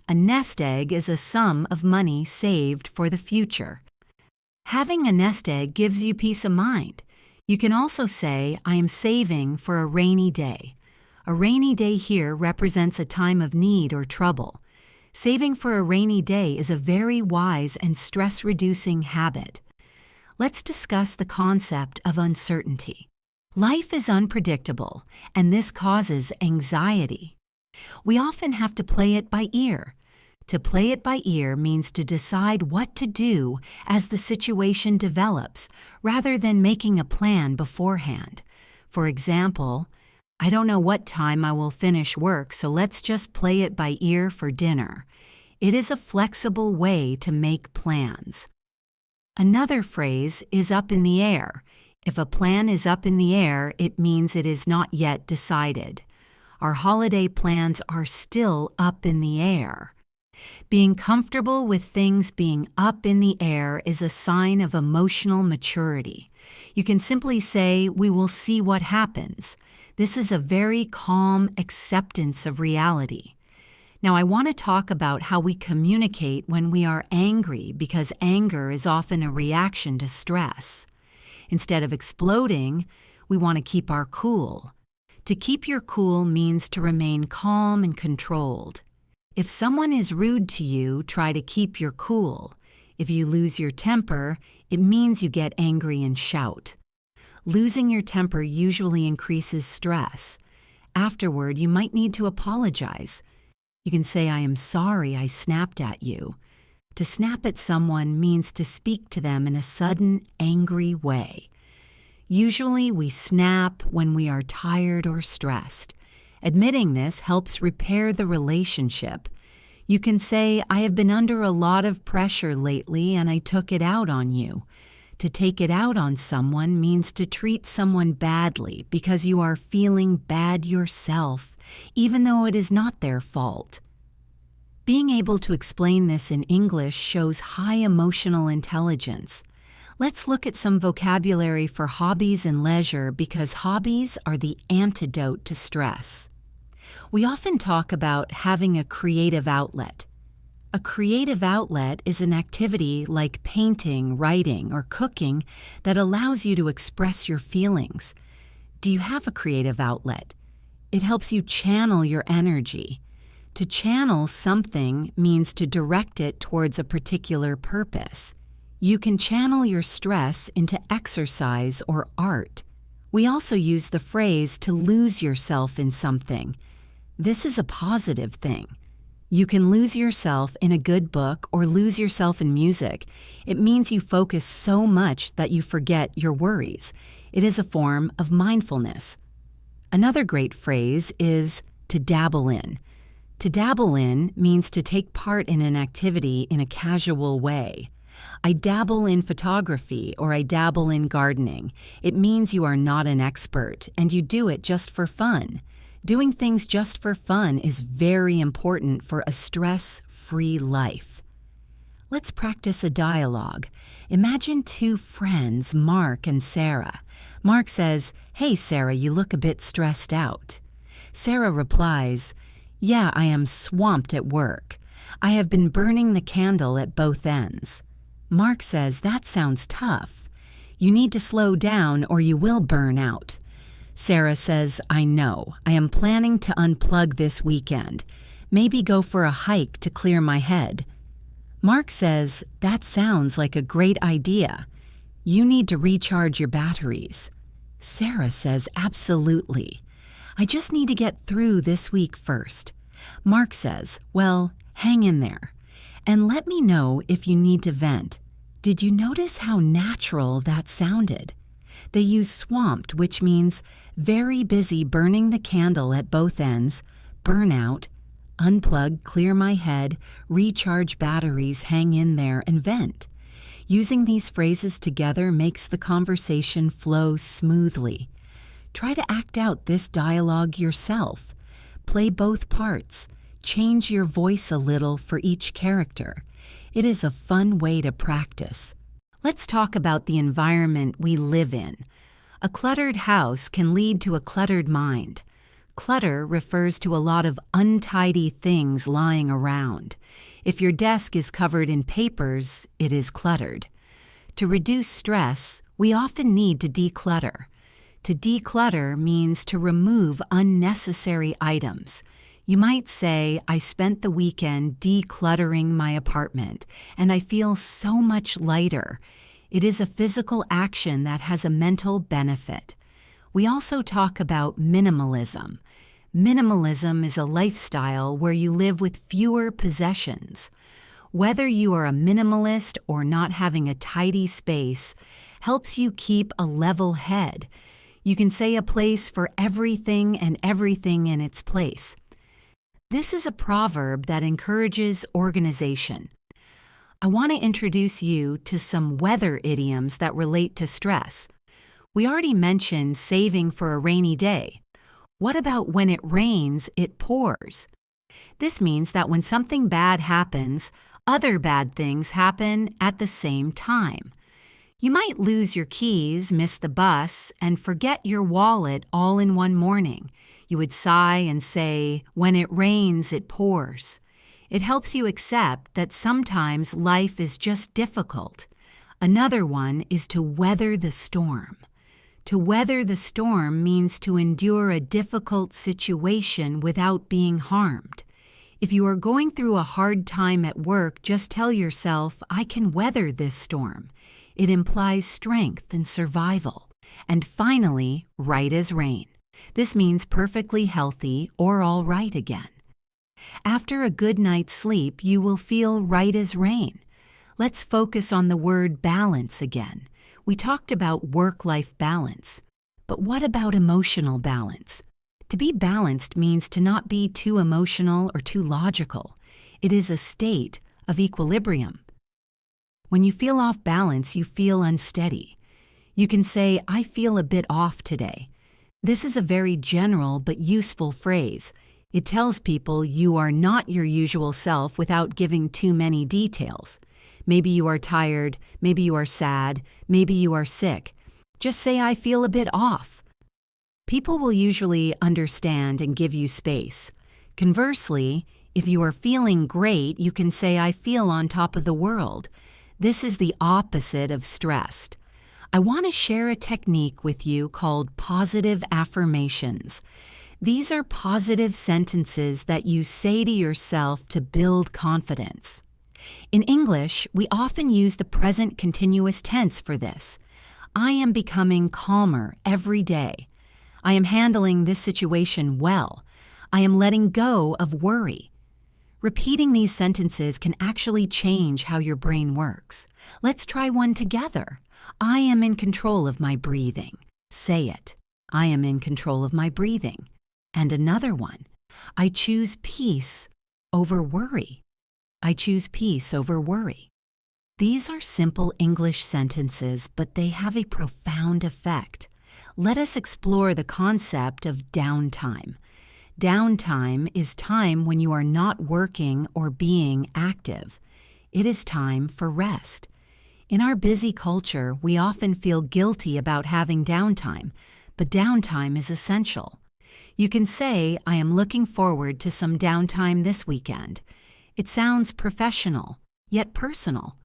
A nest egg is a sum of money saved for the future. Having a nest egg gives you peace of mind. You can also say, "I am saving for a rainy day." A rainy day here represents a time of need or trouble. Saving for a rainy day is a very wise and stress-reducing habit. Let's discuss the concept of uncertainty. Life is unpredictable, and this causes anxiety. We often have to play it by ear. To play it by ear means to decide what to do as the situation develops, rather than making a plan beforehand. For example, "I don't know what time I will finish work, so let's just play it by ear for dinner." It is a flexible way to make plans. Another phrase is "up in the air." If a plan is up in the air, it means it is not yet decided. Our holiday plans are still up in the air. Being comfortable with things being up in the air is a sign of emotional maturity. You can simply say, "We will see what happens." This is a very calm acceptance of reality. Now, I want to talk about how we communicate when we are angry, because anger is often a reaction to stress. Instead of exploding, we want to keep our cool. To keep your cool means to remain calm and controlled. If someone is rude to you, try to keep your cool. If you lose your temper, it means you get angry and shout. Losing your temper usually increases stress. Afterward, you might need to apologize. You can say, "I am sorry I snapped at you." To snap at someone means to speak to them in a sudden, angry way. Usually, we snap when we are tired or stressed. Admitting this helps repair the relationship. You can say, "I have been under a lot of pressure lately and I took it out on you." To take it out on someone means to treat someone badly because you are feeling bad yourself, even though it is not their fault. Being able to explain this in English shows high emotional intelligence. Let's look at some vocabulary for hobbies and leisure, because hobbies are the antidote to stress. We often talk about having a creative outlet. A creative outlet is an activity like painting, writing, or cooking that allows you to express your feelings. Do you have a creative outlet? It helps you channel your energy. To channel something means to direct it towards a particular purpose. You can channel your stress into exercise or art. We also use the phrase to lose yourself in something. This is a positive thing. You can lose yourself in a good book or lose yourself in music. It means you focus so much that you forget your worries. It is a form of mindfulness. Another great phrase is to dabble in. To dabble in means to take part in an activity in a casual way. I dabble in photography or I dabble in gardening. It means you are not an expert and you do it just for fun. Doing things just for fun is very important for a stress-free life. Let's practice a dialogue. Imagine two friends, Mark and Sarah. Mark says, "Hey Sarah, you look a bit stressed out." Sarah replies, "Yeah, I am swamped at work. I have been burning the candle at both ends." Mark says, "That sounds tough. You need to slow down or you will burn out." Sarah says, "I know. I am planning to unplug this weekend. Maybe go for a hike to clear my head." Mark says, "That sounds like a great idea. You need to recharge your batteries." Sarah says, "Absolutely. I just need to get through this week first." Mark says, "Well, hang in there. And let me know if you need to vent." Did you notice how natural that sounded? They use swamped, which means very busy burning the candle at both ends, burn out, unplug, clear my head, recharge batteries, hang in there, and vent. Using these phrases together makes the conversation flow smoothly. Try to act out this dialogue yourself. Play both parts. Change your voice a little for each character. It is a fun way to practice. Let's talk about the environment we live in. A cluttered house can lead to a cluttered mind. Clutter refers to a lot of untidy things lying around. If your desk is covered in papers, it is cluttered. To reduce stress, we often need to declutter. To declutter means to remove unnecessary items. You might say, "I spent the weekend decluttering my apartment, and I feel so much lighter." It is a physical action that has a mental benefit. We also talk about minimalism. Minimalism is a lifestyle where you live with fewer possessions. Whether you are a minimalist or not having a tidy space helps you keep a level head. You can say a place for everything and everything in its place. This is a proverb that encourages organization. I want to introduce you to some weather idioms that relate to stress. We already mentioned saving for a rainy day. What about when it rains, it pours? This means that when something bad happens, other bad things happen at the same time. You might lose your keys, miss the bus, and forget your wallet all in one morning. You would sigh and say, "When it rains, it pours." It helps you accept that sometimes life is just difficult. Another one is to weather the storm. To weather the storm means to endure a difficult situation without being harmed. If you are going through a hard time at work, just tell yourself, "I can weather this storm." It implies strength and survival. And finally, right as rain. This means perfectly healthy or all right again. After a good night's sleep, you will feel right as rain. Let's focus on the word balance again. We talked about work-life balance. But what about emotional balance? To be balanced means to not be too emotional or too logical. It is a state of equilibrium. When you feel off balance, you feel unsteady. You can say, "I feel a bit off today." This is a very general but useful phrase. It tells people you are not your usual self without giving too many details. Maybe you are tired, maybe you are sad, maybe you are sick. Just say, "I feel a bit off." People will usually understand and give you space. Conversely, if you are feeling great, you can say, "I feel on top of the world." This is the opposite of stressed. I want to share a technique with you called positive affirmations. These are positive sentences that you say to yourself to build confidence. In English, we often use the present continuous tense for this. I am becoming calmer every day. I am handling this situation well. I am letting go of worry. Repeating these sentences can actually change how your brain works. Let's try one together. I am in control of my breathing. Say it. I am in control of my breathing. And another one. I choose peace over worry. I choose peace over worry. These are simple English sentences, but they have a profound effect. Let us explore the concept of downtime. Downtime is time when you are not working or being active. It is time for rest. In our busy culture, we often feel guilty about having downtime, but downtime is essential. You can say, I am looking forward to some downtime this weekend. It sounds professional, yet personal.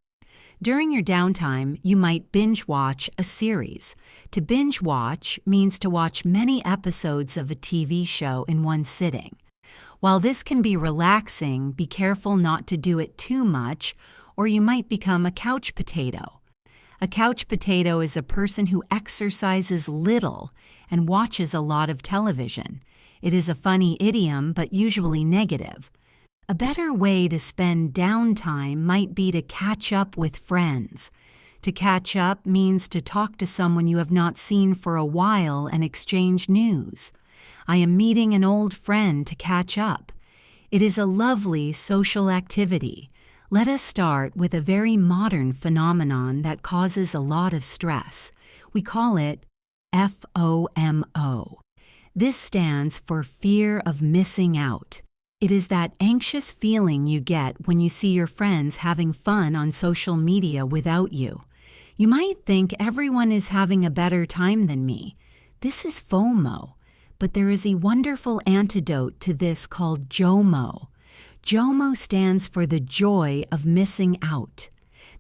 During your downtime, you might binge watch a series. To binge watch means to watch many episodes of a TV show in one sitting. While this can be relaxing, be careful not to do it too much, or you might become a couch potato. A couch potato is a person who exercises little and watches a lot of television. It is a funny idiom, but usually negative. A better way to spend downtime might be to catch up with friends. To catch up means to talk to someone you have not seen for a while and exchange news. I am meeting an old friend to catch up. It is a lovely social activity. Let us start with a very modern phenomenon that causes a lot of stress. We call it FOMO. This stands for fear of missing out. It is that anxious feeling you get when you see your friends having fun on social media without you. You might think everyone is having a better time than me. This is FOMO, but there is a wonderful antidote to this called JOMO. JOMO stands for the joy of missing out.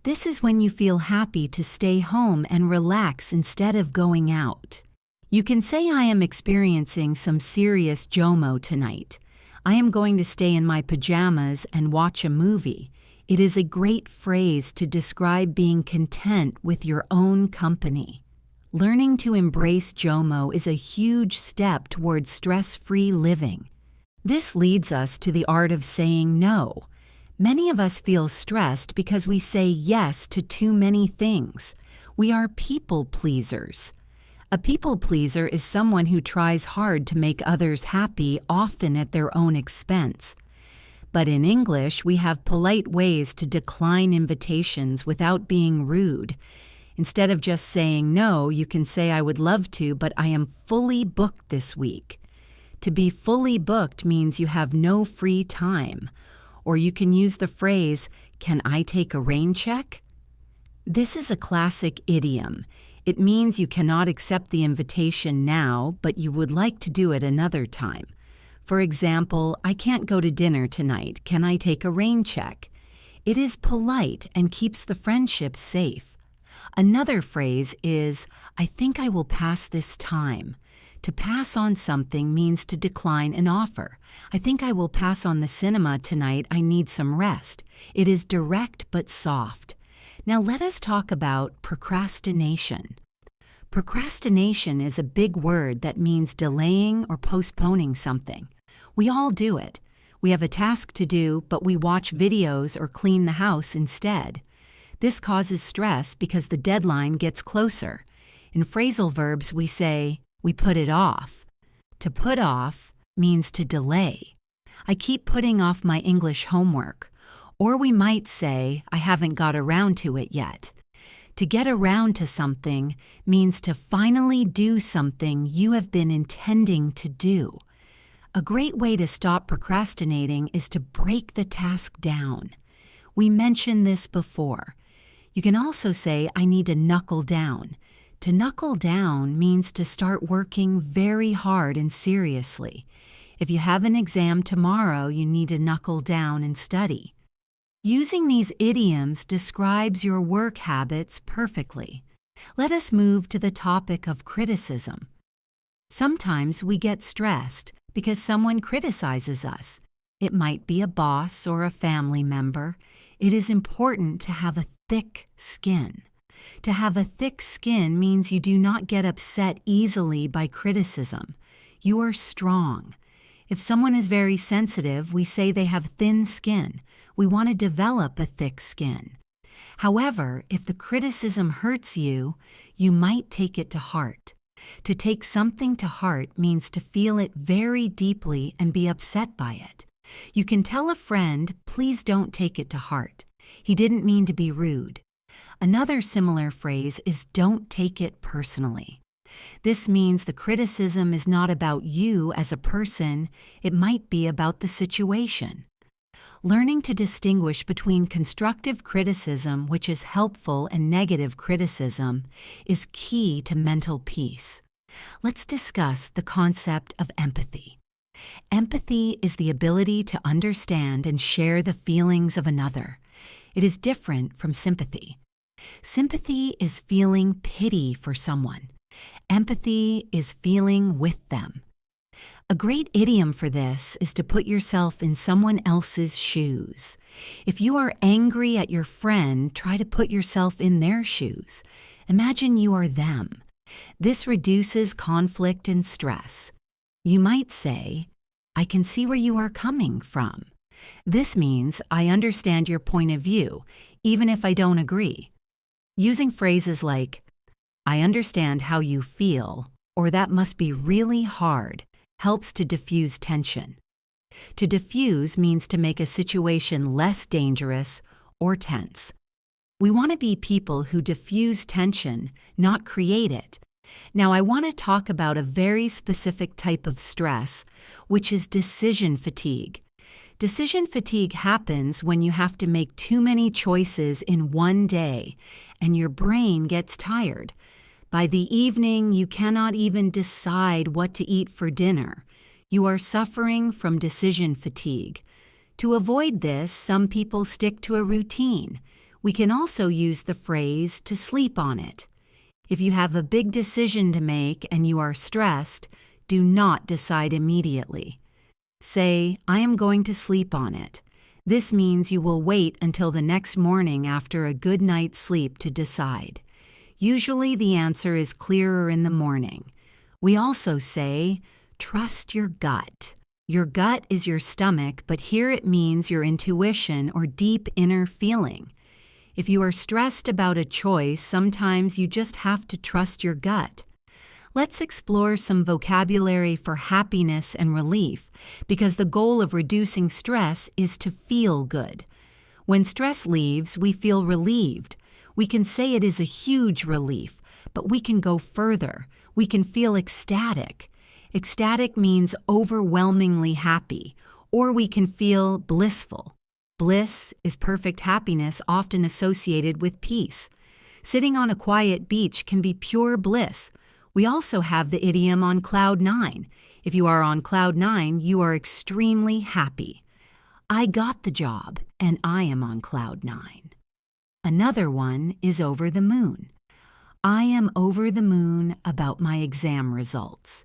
This is when you feel happy to stay home and relax instead of going out. You can say I am experiencing some serious JOMO tonight. I am going to stay in my pajamas and watch a movie. It is a great phrase to describe being content with your own company. Learning to embrace JOMO is a huge step towards stress-free living. This leads us to the art of saying no. Many of us feel stressed because we say yes to too many things. We are people pleasers. A people pleaser is someone who tries hard to make others happy, often at their own expense. But in English, we have polite ways to decline invitations without being rude. Instead of just saying no, you can say I would love to, but I am fully booked this week. To be fully booked means you have no free time. Or you can use the phrase, can I take a rain check? This is a classic idiom. It means you cannot accept the invitation now, but you would like to do it another time. For example, I can't go to dinner tonight. Can I take a rain check? It is polite and keeps the friendship safe. Another phrase is, I think I will pass this time. To pass on something means to decline an offer. I think I will pass on the cinema tonight. I need some rest. It is direct but soft. Now let us talk about procrastination. Procrastination is a big word that means delaying or postponing something. We all do it. We have a task to do, but we watch videos or clean the house instead. This causes stress because the deadline gets closer. In phrasal verbs, we say, we put it off. To put off means to delay. I keep putting off my English homework. Or we might say, I haven't got around to it yet. To get around to something means to finally do something you have been intending to do. A great way to stop procrastinating is to break the task down. We mentioned this before. You can also say, I need to knuckle down. To knuckle down means to start working very hard and seriously. If you have an exam tomorrow, you need to knuckle down and study. Using these idioms describes your work habits perfectly. Let us move to the topic of criticism. Sometimes we get stressed because someone criticizes us. It might be a boss or a family member. It is important to have a thick skin. To have a thick skin means you do not get upset easily by criticism. You are strong. If someone is very sensitive, we say they have thin skin. We want to develop a thick skin. However, if the criticism hurts you, you might take it to heart. To take something to heart means to feel it very deeply and be upset by it. You can tell a friend, please don't take it to heart. He didn't mean to be rude. Another similar phrase is don't take it personally. This means the criticism is not about you as a person, it might be about the situation. Learning to distinguish between constructive criticism, which is helpful, and negative criticism is key to mental peace. Let's discuss the concept of empathy. Empathy is the ability to understand and share the feelings of another. It is different from sympathy. Sympathy is feeling pity for someone. Empathy is feeling with them. A great idiom for this is to put yourself in someone else's shoes. If you are angry at your friend, try to put yourself in their shoes. Imagine you are them. This reduces conflict and stress. You might say, I can see where you are coming from. This means I understand your point of view, even if I don't agree. Using phrases like, I understand how you feel, or that must be really hard, helps to diffuse tension. To diffuse means to make a situation less dangerous or tense. We want to be people who diffuse tension, not create it. Now, I want to talk about a very specific type of stress, which is decision fatigue. Decision fatigue happens when you have to make too many choices in one day, and your brain gets tired. By the evening, you cannot even decide what to eat for dinner. You are suffering from decision fatigue. To avoid this, some people stick to a routine. We can also use the phrase to sleep on it. If you have a big decision to make and you are stressed, do not decide immediately. Say, I am going to sleep on it. This means you will wait until the next morning after a good night's sleep to decide. Usually the answer is clearer in the morning. We also say, trust your gut. Your gut is your stomach, but here it means your intuition or deep inner feeling. If you are stressed about a choice, sometimes you just have to trust your gut. Let's explore some vocabulary for happiness and relief, because the goal of reducing stress is to feel good. When stress leaves, we feel relieved. We can say it is a huge relief, but we can go further. We can feel ecstatic. Ecstatic means overwhelmingly happy, or we can feel blissful. Bliss is perfect happiness, often associated with peace. Sitting on a quiet beach can be pure bliss. We also have the idiom on cloud nine. If you are on cloud nine, you are extremely happy. I got the job, and I am on cloud nine. Another one is over the moon. I am over the moon about my exam results.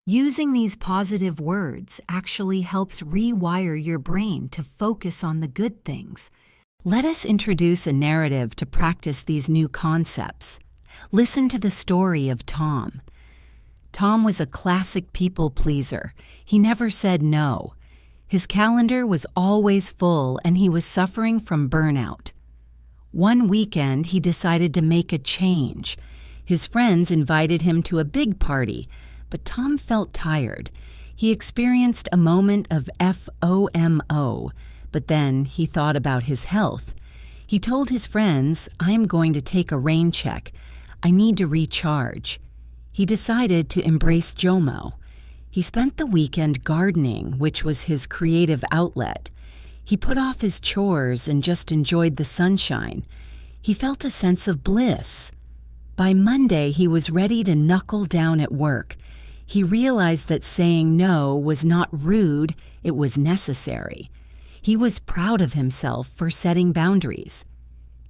Using these positive words actually helps rewire your brain to focus on the good things. Let us introduce a narrative to practice these new concepts. Listen to the story of Tom. Tom was a classic people pleaser. He never said no. His calendar was always full and he was suffering from burnout. One weekend, he decided to make a change. His friends invited him to a big party, but Tom felt tired. He experienced a moment of FOMO, but then he thought about his health. He told his friends, I am going to take a rain check. I need to recharge. He decided to embrace JOMO. He spent the weekend gardening, which was his creative outlet. He put off his chores and just enjoyed the sunshine. He felt a sense of bliss. By Monday, he was ready to knuckle down at work. He realized that saying no was not rude, it was necessary. He was proud of himself for setting boundaries.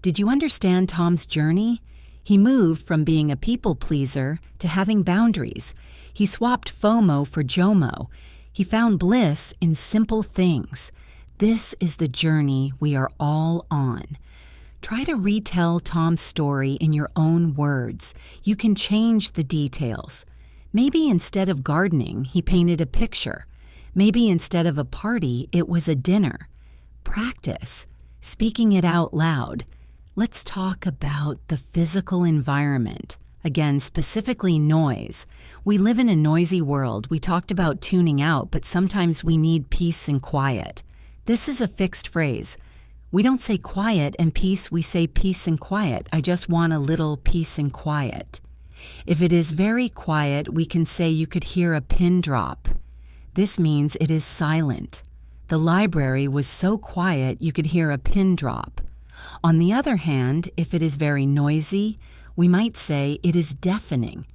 Did you understand Tom's journey? He moved from being a people pleaser to having boundaries. He swapped FOMO for JOMO. He found bliss in simple things. This is the journey we are all on. Try to retell Tom's story in your own words. You can change the details. Maybe instead of gardening, he painted a picture. Maybe instead of a party, it was a dinner. Practice speaking it out loud. Let's talk about the physical environment. Again, specifically noise. We live in a noisy world. We talked about tuning out, but sometimes we need peace and quiet. This is a fixed phrase. We don't say quiet and peace, we say peace and quiet. I just want a little peace and quiet. If it is very quiet, we can say you could hear a pin drop. This means it is silent. The library was so quiet you could hear a pin drop. On the other hand, if it is very noisy, we might say it is deafening.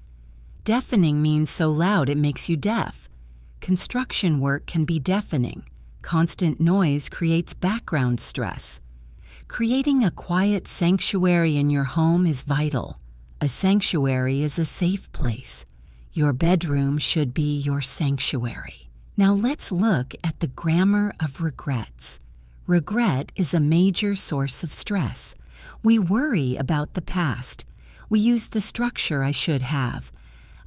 Deafening means so loud it makes you deaf. Construction work can be deafening. Constant noise creates background stress. Creating a quiet sanctuary in your home is vital. A sanctuary is a safe place. Your bedroom should be your sanctuary. Now let's look at the grammar of regrets. Regret is a major source of stress. We worry about the past. We use the structure I should have.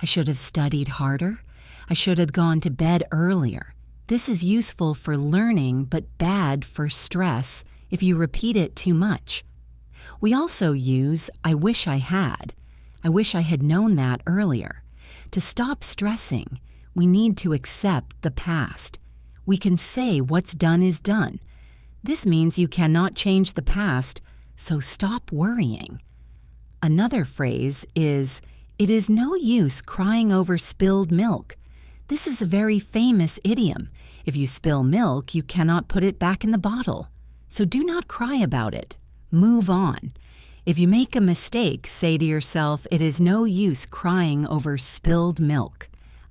I should have studied harder. I should have gone to bed earlier. This is useful for learning but bad for stress if you repeat it too much. We also use I wish I had. I wish I had known that earlier. To stop stressing, we need to accept the past. We can say what's done is done. This means you cannot change the past, so stop worrying. Another phrase is, it is no use crying over spilled milk. This is a very famous idiom. If you spill milk, you cannot put it back in the bottle. So do not cry about it. Move on. If you make a mistake, say to yourself, it is no use crying over spilled milk.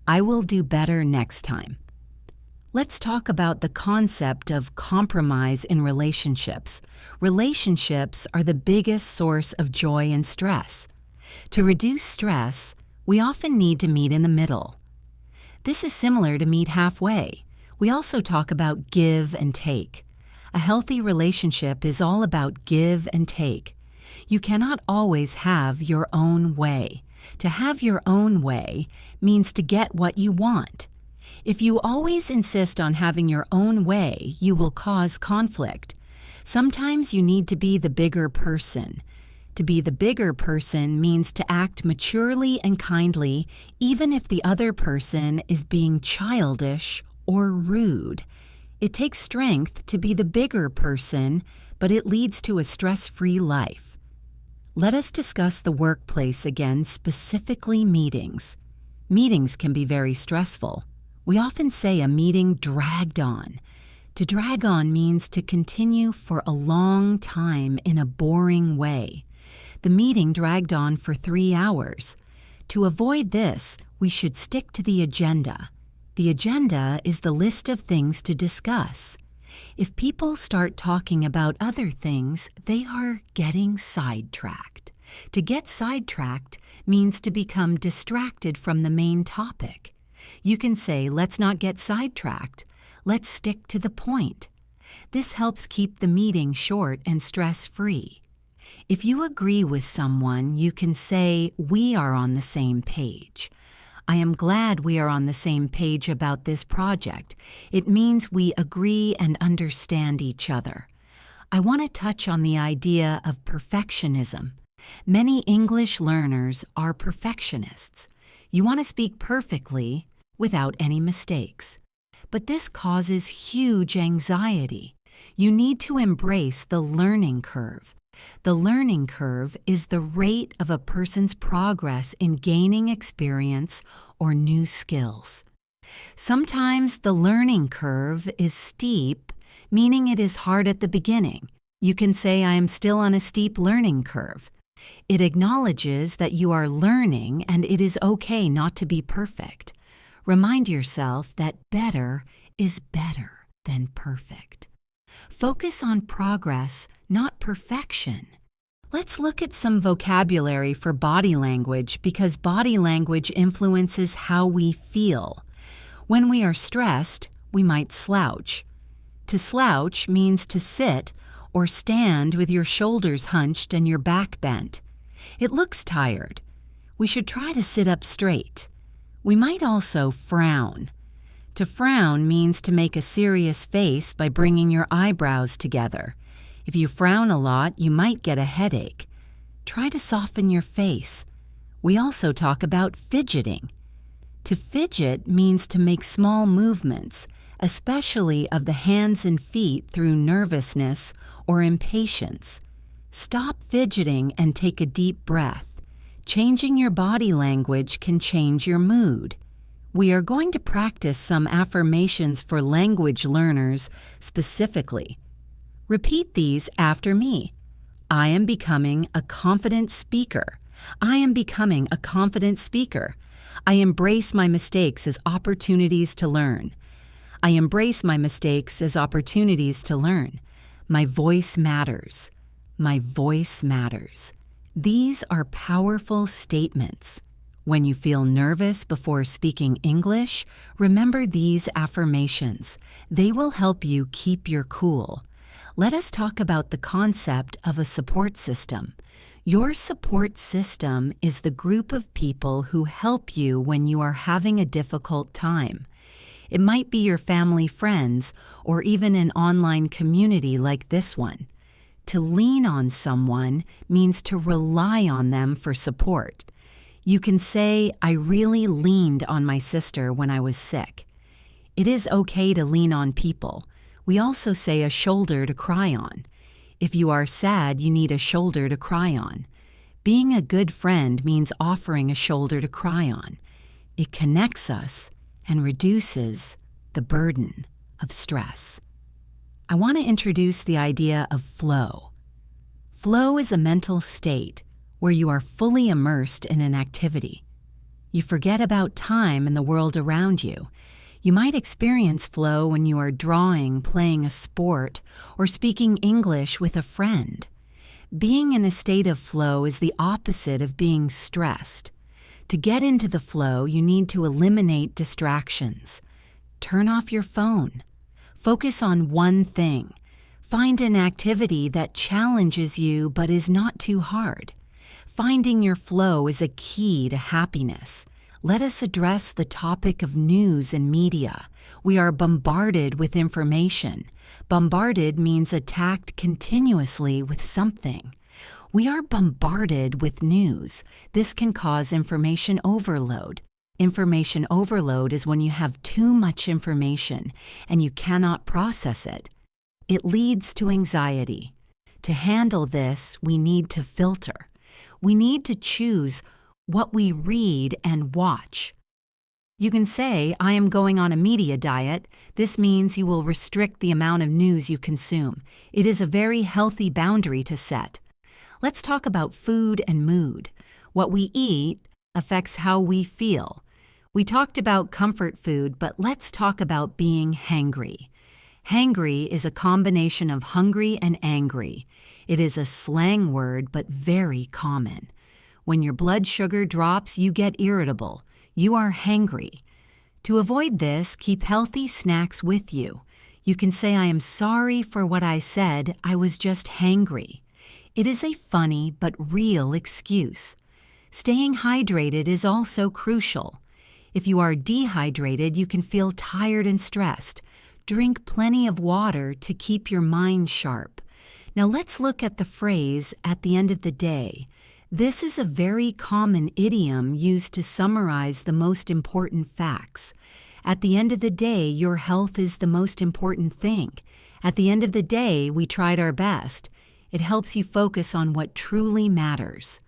I will do better next time. Let's talk about the concept of compromise in relationships. Relationships are the biggest source of joy and stress. To reduce stress, we often need to meet in the middle. This is similar to meet halfway. We also talk about give and take. A healthy relationship is all about give and take. You cannot always have your own way. To have your own way means to get what you want. If you always insist on having your own way, you will cause conflict. Sometimes you need to be the bigger person. To be the bigger person means to act maturely and kindly, even if the other person is being childish or rude. It takes strength to be the bigger person, but it leads to a stress-free life. Let us discuss the workplace again, specifically meetings. Meetings can be very stressful. We often say a meeting dragged on. To drag on means to continue for a long time in a boring way. The meeting dragged on for 3 hours. To avoid this, we should stick to the agenda. The agenda is the list of things to discuss. If people start talking about other things, they are getting sidetracked. To get sidetracked means to become distracted from the main topic. You can say, let's not get sidetracked. Let's stick to the point. This helps keep the meeting short and stress-free. If you agree with someone, you can say, we are on the same page. I am glad we are on the same page about this project. It means we agree and understand each other. I want to touch on the idea of perfectionism. Many English learners are perfectionists. You want to speak perfectly without any mistakes. But this causes huge anxiety. You need to embrace the learning curve. The learning curve is the rate of a person's progress in gaining experience or new skills. Sometimes the learning curve is steep, meaning it is hard at the beginning. You can say, I am still on a steep learning curve. It acknowledges that you are learning and it is okay not to be perfect. Remind yourself that better is better than perfect. Focus on progress, not perfection. Let's look at some vocabulary for body language because body language influences how we feel. When we are stressed, we might slouch. To slouch means to sit or stand with your shoulders hunched and your back bent. It looks tired. We should try to sit up straight. We might also frown. To frown means to make a serious face by bringing your eyebrows together. If you frown a lot, you might get a headache. Try to soften your face. We also talk about fidgeting. To fidget means to make small movements, especially of the hands and feet through nervousness or impatience. Stop fidgeting and take a deep breath. Changing your body language can change your mood. We are going to practice some affirmations for language learners specifically. Repeat these after me. I am becoming a confident speaker. I am becoming a confident speaker. I embrace my mistakes as opportunities to learn. I embrace my mistakes as opportunities to learn. My voice matters. My voice matters. These are powerful statements. When you feel nervous before speaking English, remember these affirmations. They will help you keep your cool. Let us talk about the concept of a support system. Your support system is the group of people who help you when you are having a difficult time. It might be your family, friends, or even an online community like this one. To lean on someone means to rely on them for support. You can say, I really leaned on my sister when I was sick. It is okay to lean on people. We also say a shoulder to cry on. If you are sad, you need a shoulder to cry on. Being a good friend means offering a shoulder to cry on. It connects us and reduces the burden of stress. I want to introduce the idea of flow. Flow is a mental state where you are fully immersed in an activity. You forget about time and the world around you. You might experience flow when you are drawing, playing a sport, or speaking English with a friend. Being in a state of flow is the opposite of being stressed. To get into the flow, you need to eliminate distractions. Turn off your phone. Focus on one thing. Find an activity that challenges you but is not too hard. Finding your flow is a key to happiness. Let us address the topic of news and media. We are bombarded with information. Bombarded means attacked continuously with something. We are bombarded with news. This can cause information overload. Information overload is when you have too much information and you cannot process it. It leads to anxiety. To handle this, we need to filter. We need to choose what we read and watch. You can say, I am going on a media diet. This means you will restrict the amount of news you consume. It is a very healthy boundary to set. Let's talk about food and mood. What we eat affects how we feel. We talked about comfort food, but let's talk about being hangry. Hangry is a combination of hungry and angry. It is a slang word, but very common. When your blood sugar drops, you get irritable. You are hangry. To avoid this, keep healthy snacks with you. You can say, I am sorry for what I said. I was just hangry. It is a funny but real excuse. Staying hydrated is also crucial. If you are dehydrated, you can feel tired and stressed. Drink plenty of water to keep your mind sharp. Now let's look at the phrase, at the end of the day. This is a very common idiom used to summarize the most important facts. At the end of the day, your health is the most important thing. At the end of the day, we tried our best. It helps you focus on what truly matters.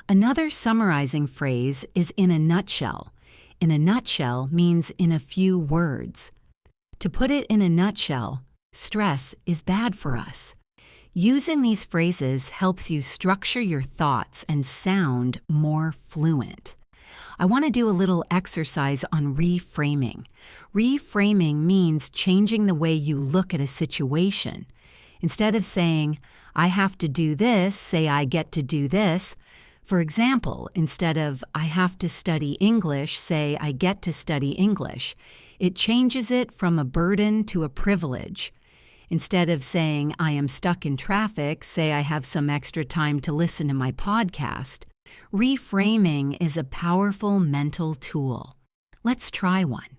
Another summarizing phrase is in a nutshell. In a nutshell means in a few words. To put it in a nutshell, stress is bad for us. Using these phrases helps you structure your thoughts and sound more fluent. I want to do a little exercise on reframing. Reframing means changing the way you look at a situation. Instead of saying, I have to do this, say I get to do this. For example, instead of I have to study English, say I get to study English. It changes it from a burden to a privilege. Instead of saying I am stuck in traffic, say I have some extra time to listen to my podcast. Reframing is a powerful mental tool. Let's try one.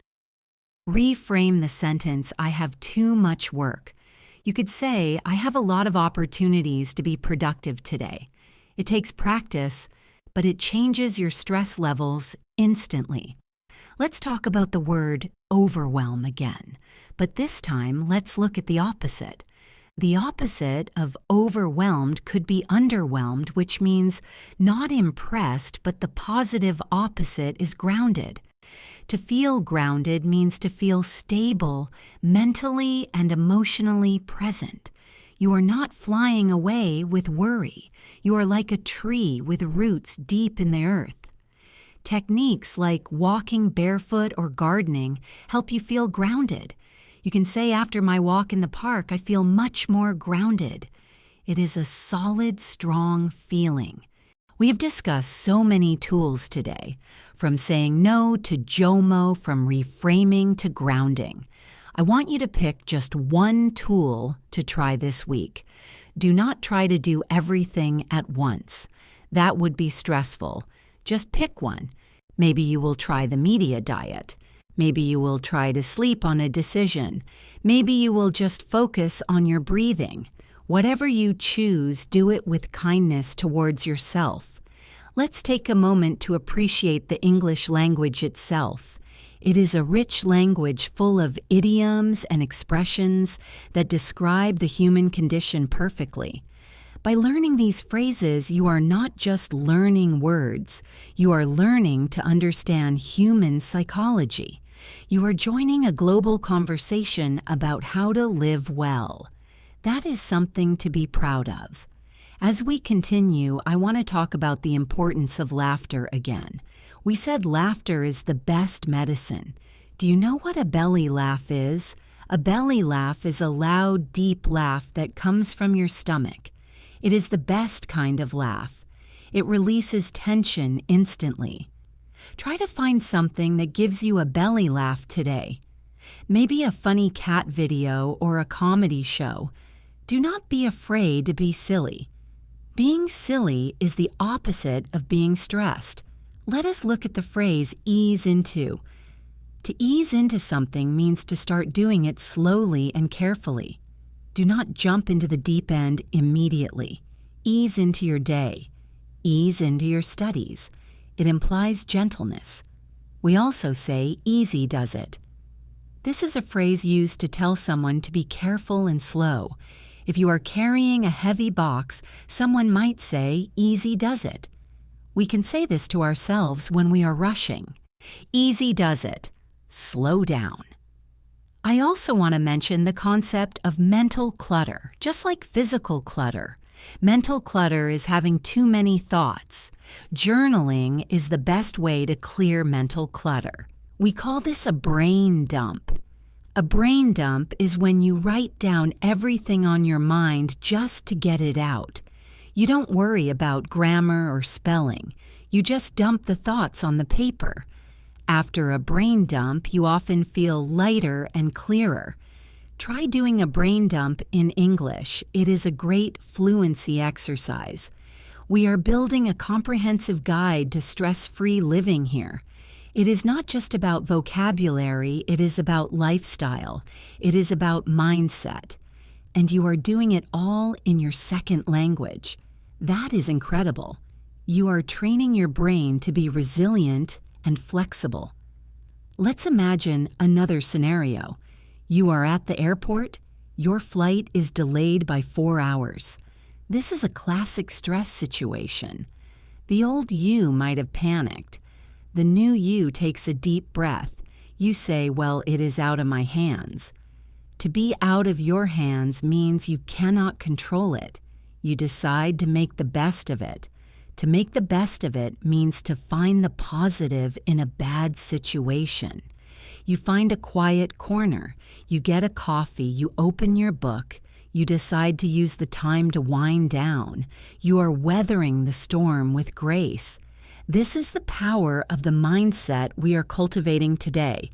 Reframe the sentence, I have too much work. You could say, I have a lot of opportunities to be productive today. It takes practice, but it changes your stress levels instantly. Let's talk about the word overwhelm again, but this time let's look at the opposite. The opposite of overwhelmed could be underwhelmed, which means not impressed, but the positive opposite is grounded. To feel grounded means to feel stable, mentally and emotionally present. You are not flying away with worry. You are like a tree with roots deep in the earth. Techniques like walking barefoot or gardening help you feel grounded. You can say, after my walk in the park, I feel much more grounded. It is a solid, strong feeling. We have discussed so many tools today, from saying no to JOMO, from reframing to grounding. I want you to pick just one tool to try this week. Do not try to do everything at once. That would be stressful. Just pick one. Maybe you will try the media diet. Maybe you will try to sleep on a decision. Maybe you will just focus on your breathing. Whatever you choose, do it with kindness towards yourself. Let's take a moment to appreciate the English language itself. It is a rich language full of idioms and expressions that describe the human condition perfectly. By learning these phrases, you are not just learning words, you are learning to understand human psychology. You are joining a global conversation about how to live well. That is something to be proud of. As we continue, I want to talk about the importance of laughter again. We said laughter is the best medicine. Do you know what a belly laugh is? A belly laugh is a loud, deep laugh that comes from your stomach. It is the best kind of laugh. It releases tension instantly. Try to find something that gives you a belly laugh today. Maybe a funny cat video or a comedy show. Do not be afraid to be silly. Being silly is the opposite of being stressed. Let us look at the phrase ease into. To ease into something means to start doing it slowly and carefully. Do not jump into the deep end immediately. Ease into your day. Ease into your studies. It implies gentleness. We also say easy does it. This is a phrase used to tell someone to be careful and slow. If you are carrying a heavy box, someone might say, easy does it. We can say this to ourselves when we are rushing. Easy does it. Slow down. I also want to mention the concept of mental clutter, just like physical clutter. Mental clutter is having too many thoughts. Journaling is the best way to clear mental clutter. We call this a brain dump. A brain dump is when you write down everything on your mind just to get it out. You don't worry about grammar or spelling. You just dump the thoughts on the paper. After a brain dump, you often feel lighter and clearer. Try doing a brain dump in English. It is a great fluency exercise. We are building a comprehensive guide to stress-free living here. It is not just about vocabulary, it is about lifestyle. It is about mindset. And you are doing it all in your second language. That is incredible. You are training your brain to be resilient and flexible. Let's imagine another scenario. You are at the airport. Your flight is delayed by 4 hours. This is a classic stress situation. The old you might have panicked. The new you takes a deep breath. You say, well, it is out of my hands. To be out of your hands means you cannot control it. You decide to make the best of it. To make the best of it means to find the positive in a bad situation. You find a quiet corner. You get a coffee. You open your book. You decide to use the time to wind down. You are weathering the storm with grace. This is the power of the mindset we are cultivating today.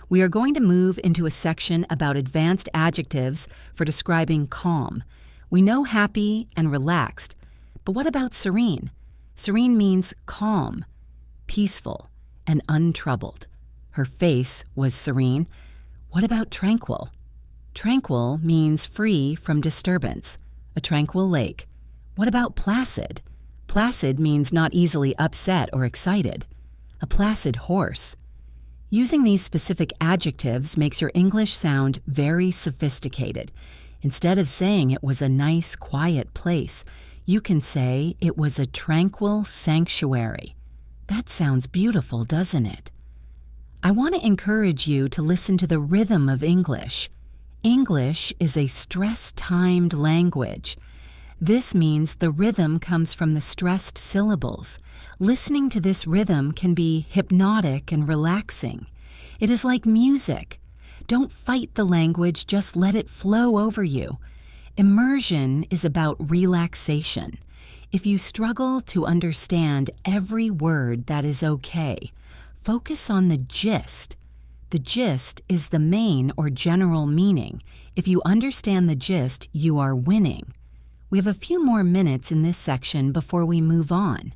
We are going to move into a section about advanced adjectives for describing calm. We know happy and relaxed, but what about serene? Serene means calm, peaceful, and untroubled. Her face was serene. What about tranquil? Tranquil means free from disturbance, a tranquil lake. What about placid? Placid means not easily upset or excited, a placid horse. Using these specific adjectives makes your English sound very sophisticated. Instead of saying it was a nice, quiet place, you can say it was a tranquil sanctuary. That sounds beautiful, doesn't it? I want to encourage you to listen to the rhythm of English. English is a stress-timed language. This means the rhythm comes from the stressed syllables. Listening to this rhythm can be hypnotic and relaxing. It is like music. Don't fight the language, just let it flow over you. Immersion is about relaxation. If you struggle to understand every word, that is okay. Focus on the gist. The gist is the main or general meaning. If you understand the gist, you are winning. We have a few more minutes in this section before we move on.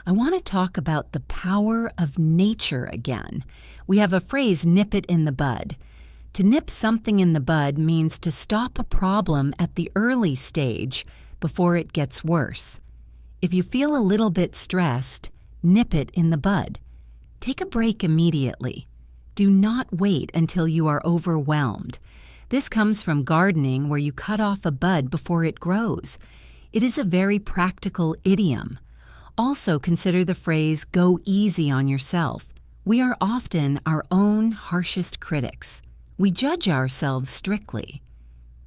I want to talk about the power of nature again. We have a phrase, nip it in the bud. To nip something in the bud means to stop a problem at the early stage before it gets worse. If you feel a little bit stressed, nip it in the bud. Take a break immediately. Do not wait until you are overwhelmed. This comes from gardening, where you cut off a bud before it grows. It is a very practical idiom. Also consider the phrase, go easy on yourself. We are often our own harshest critics. We judge ourselves strictly.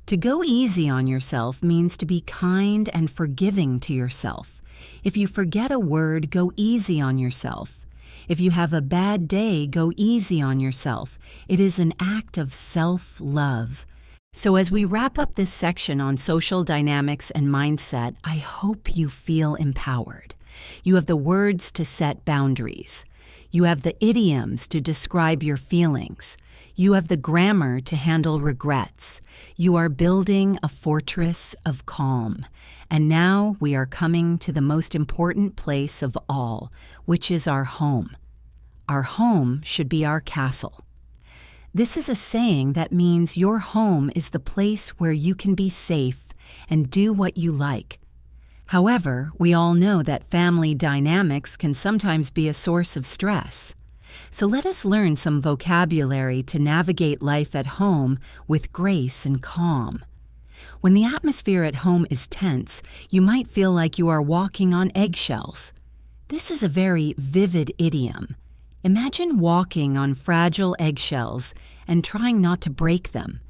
To go easy on yourself means to be kind and forgiving to yourself. If you forget a word, go easy on yourself. If you have a bad day, go easy on yourself. It is an act of self-love. So as we wrap up this section on social dynamics and mindset, I hope you feel empowered. You have the words to set boundaries. You have the idioms to describe your feelings. You have the grammar to handle regrets. You are building a fortress of calm. And now we are coming to the most important place of all, which is our home. Our home should be our castle. This is a saying that means your home is the place where you can be safe and do what you like. However, we all know that family dynamics can sometimes be a source of stress. So let us learn some vocabulary to navigate life at home with grace and calm. When the atmosphere at home is tense, you might feel like you are walking on eggshells. This is a very vivid idiom. Imagine walking on fragile eggshells and trying not to break them.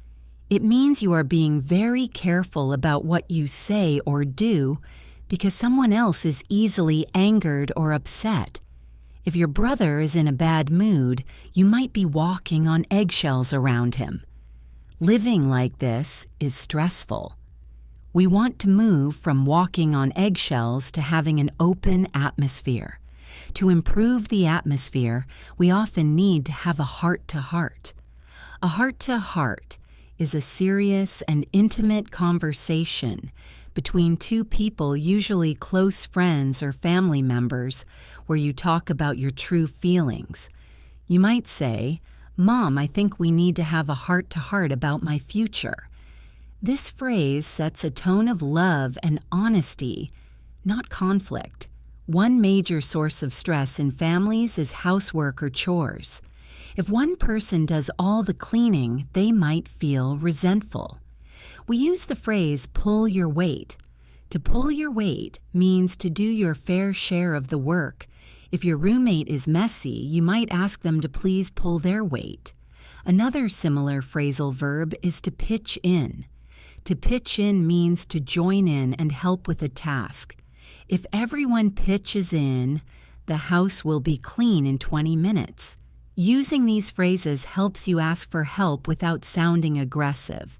It means you are being very careful about what you say or do because someone else is easily angered or upset. If your brother is in a bad mood, you might be walking on eggshells around him. Living like this is stressful. We want to move from walking on eggshells to having an open atmosphere. To improve the atmosphere, we often need to have a heart-to-heart. A heart-to-heart is a serious and intimate conversation between two people, usually close friends or family members, where you talk about your true feelings. You might say, "Mom, I think we need to have a heart-to-heart about my future." This phrase sets a tone of love and honesty, not conflict. One major source of stress in families is housework or chores. If one person does all the cleaning, they might feel resentful. We use the phrase, pull your weight. To pull your weight means to do your fair share of the work. If your roommate is messy, you might ask them to please pull their weight. Another similar phrasal verb is to pitch in. To pitch in means to join in and help with a task. If everyone pitches in, the house will be clean in 20 minutes. Using these phrases helps you ask for help without sounding aggressive.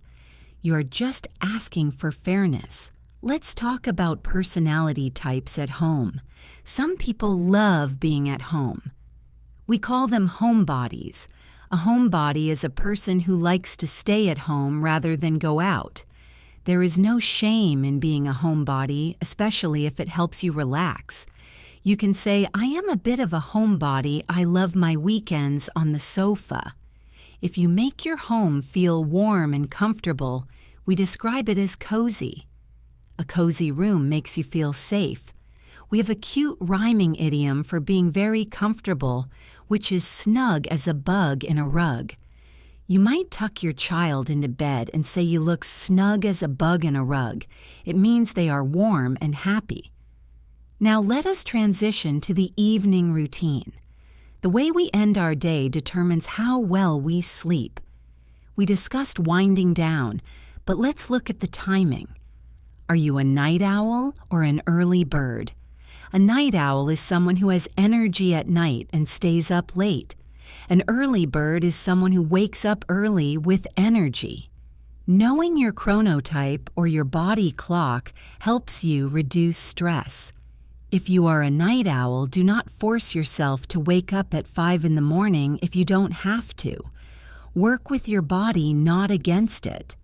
You are just asking for fairness. Let's talk about personality types at home. Some people love being at home. We call them homebodies. A homebody is a person who likes to stay at home rather than go out. There is no shame in being a homebody, especially if it helps you relax. You can say, "I am a bit of a homebody. I love my weekends on the sofa." If you make your home feel warm and comfortable, we describe it as cozy. A cozy room makes you feel safe. We have a cute rhyming idiom for being very comfortable, which is snug as a bug in a rug. You might tuck your child into bed and say you look snug as a bug in a rug. It means they are warm and happy. Now let us transition to the evening routine. The way we end our day determines how well we sleep. We discussed winding down, but let's look at the timing. Are you a night owl or an early bird? A night owl is someone who has energy at night and stays up late. An early bird is someone who wakes up early with energy. Knowing your chronotype or your body clock helps you reduce stress. If you are a night owl, do not force yourself to wake up at 5 in the morning if you don't have to. Work with your body, not against it.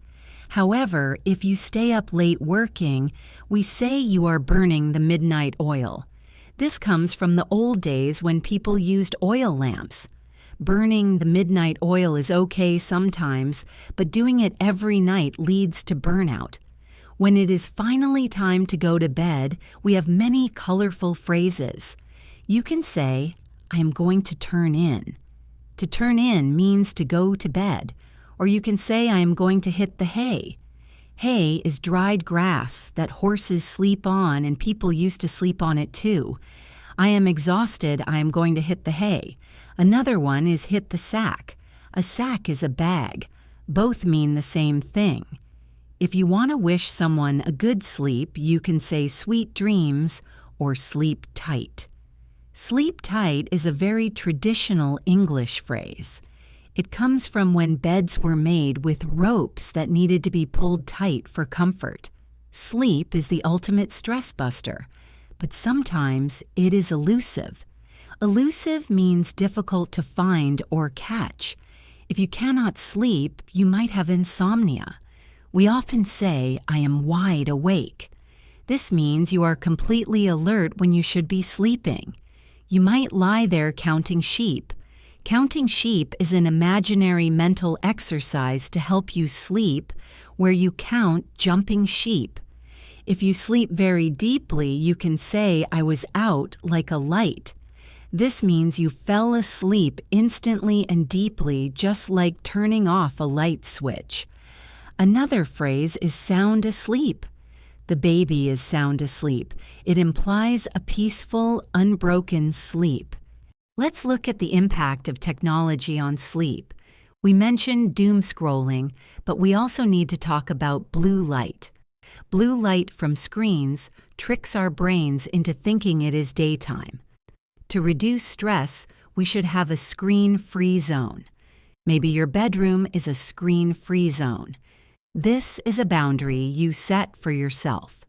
However, if you stay up late working, we say you are burning the midnight oil. This comes from the old days when people used oil lamps. Burning the midnight oil is okay sometimes, but doing it every night leads to burnout. When it is finally time to go to bed, we have many colorful phrases. You can say, I am going to turn in. To turn in means to go to bed. Or you can say, I am going to hit the hay. Hay is dried grass that horses sleep on, and people used to sleep on it too. I am exhausted, I am going to hit the hay. Another one is hit the sack. A sack is a bag. Both mean the same thing. If you want to wish someone a good sleep, you can say sweet dreams or sleep tight. Sleep tight is a very traditional English phrase. It comes from when beds were made with ropes that needed to be pulled tight for comfort. Sleep is the ultimate stress buster, but sometimes it is elusive. Elusive means difficult to find or catch. If you cannot sleep, you might have insomnia. We often say, I am wide awake. This means you are completely alert when you should be sleeping. You might lie there counting sheep. Counting sheep is an imaginary mental exercise to help you sleep, where you count jumping sheep. If you sleep very deeply, you can say, I was out like a light. This means you fell asleep instantly and deeply, just like turning off a light switch. Another phrase is sound asleep. The baby is sound asleep. It implies a peaceful, unbroken sleep. Let's look at the impact of technology on sleep. We mentioned doom scrolling, but we also need to talk about blue light. Blue light from screens tricks our brains into thinking it is daytime. To reduce stress, we should have a screen-free zone. Maybe your bedroom is a screen-free zone. This is a boundary you set for yourself.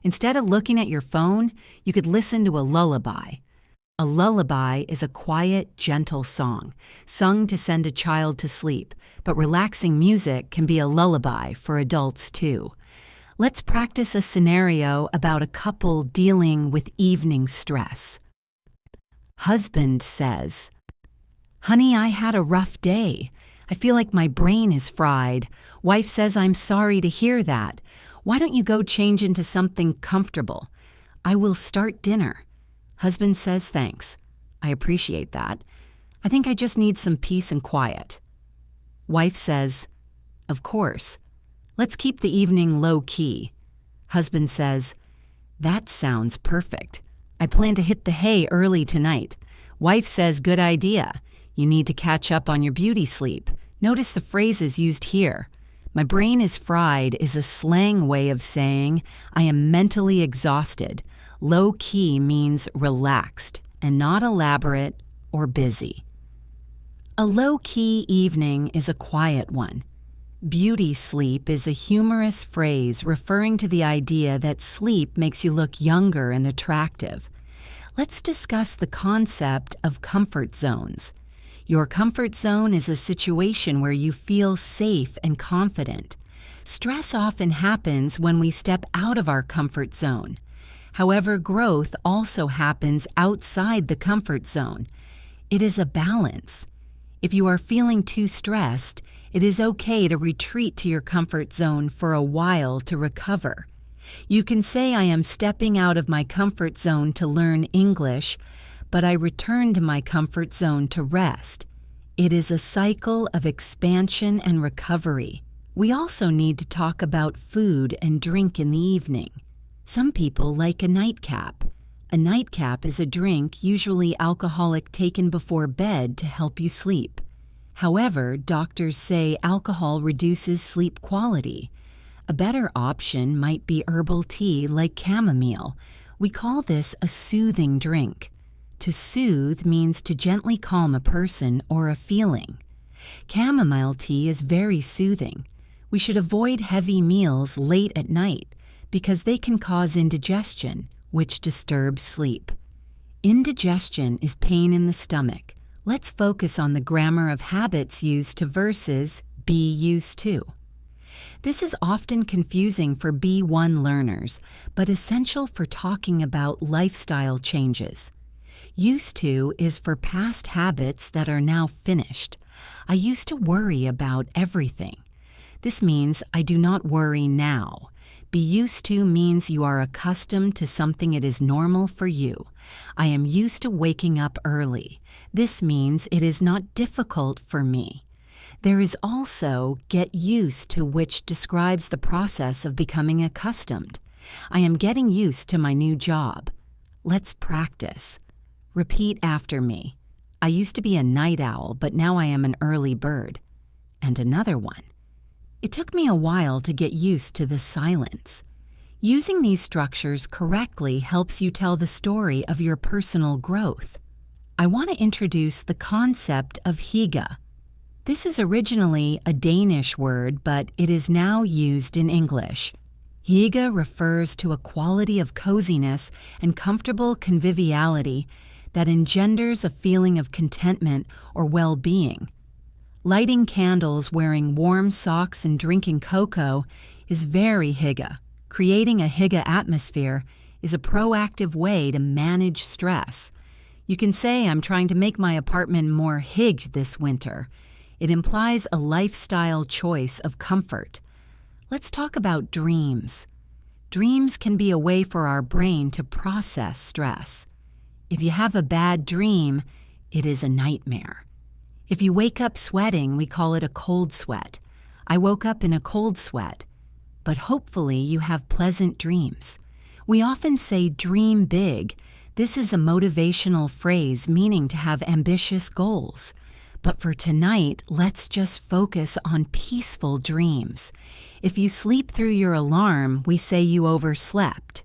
Instead of looking at your phone, you could listen to a lullaby. A lullaby is a quiet, gentle song, sung to send a child to sleep, but relaxing music can be a lullaby for adults too. Let's practice a scenario about a couple dealing with evening stress. Husband says, Honey, I had a rough day. I feel like my brain is fried. Wife says, I'm sorry to hear that. Why don't you go change into something comfortable? I will start dinner. Husband says, thanks. I appreciate that. I think I just need some peace and quiet. Wife says, of course. Let's keep the evening low key. Husband says, that sounds perfect. I plan to hit the hay early tonight. Wife says, good idea. You need to catch up on your beauty sleep. Notice the phrases used here. My brain is fried is a slang way of saying I am mentally exhausted. Low key means relaxed and not elaborate or busy. A low key evening is a quiet one. Beauty sleep is a humorous phrase referring to the idea that sleep makes you look younger and attractive. Let's discuss the concept of comfort zones. Your comfort zone is a situation where you feel safe and confident. Stress often happens when we step out of our comfort zone. However, growth also happens outside the comfort zone. It is a balance. If you are feeling too stressed, it is okay to retreat to your comfort zone for a while to recover. You can say, I am stepping out of my comfort zone to learn English, but I return to my comfort zone to rest. It is a cycle of expansion and recovery. We also need to talk about food and drink in the evening. Some people like a nightcap. A nightcap is a drink, usually alcoholic, taken before bed to help you sleep. However, doctors say alcohol reduces sleep quality. A better option might be herbal tea like chamomile. We call this a soothing drink. To soothe means to gently calm a person or a feeling. Chamomile tea is very soothing. We should avoid heavy meals late at night because they can cause indigestion, which disturbs sleep. Indigestion is pain in the stomach. Let's focus on the grammar of habits used to versus be used to. This is often confusing for B1 learners, but essential for talking about lifestyle changes. Used to is for past habits that are now finished. I used to worry about everything. This means I do not worry now. Be used to means you are accustomed to something, it is normal for you. I am used to waking up early. This means it is not difficult for me. There is also get used to, which describes the process of becoming accustomed. I am getting used to my new job. Let's practice. Repeat after me. I used to be a night owl, but now I am an early bird. And another one. It took me a while to get used to the silence. Using these structures correctly helps you tell the story of your personal growth. I want to introduce the concept of hygge. This is originally a Danish word, but it is now used in English. Hygge refers to a quality of coziness and comfortable conviviality that engenders a feeling of contentment or well-being. Lighting candles, wearing warm socks, and drinking cocoa is very hygge. Creating a hygge atmosphere is a proactive way to manage stress. You can say, I'm trying to make my apartment more hygged this winter. It implies a lifestyle choice of comfort. Let's talk about dreams. Dreams can be a way for our brain to process stress. If you have a bad dream, it is a nightmare. If you wake up sweating, we call it a cold sweat. I woke up in a cold sweat. But hopefully you have pleasant dreams. We often say dream big. This is a motivational phrase meaning to have ambitious goals. But for tonight, let's just focus on peaceful dreams. If you sleep through your alarm, we say you overslept.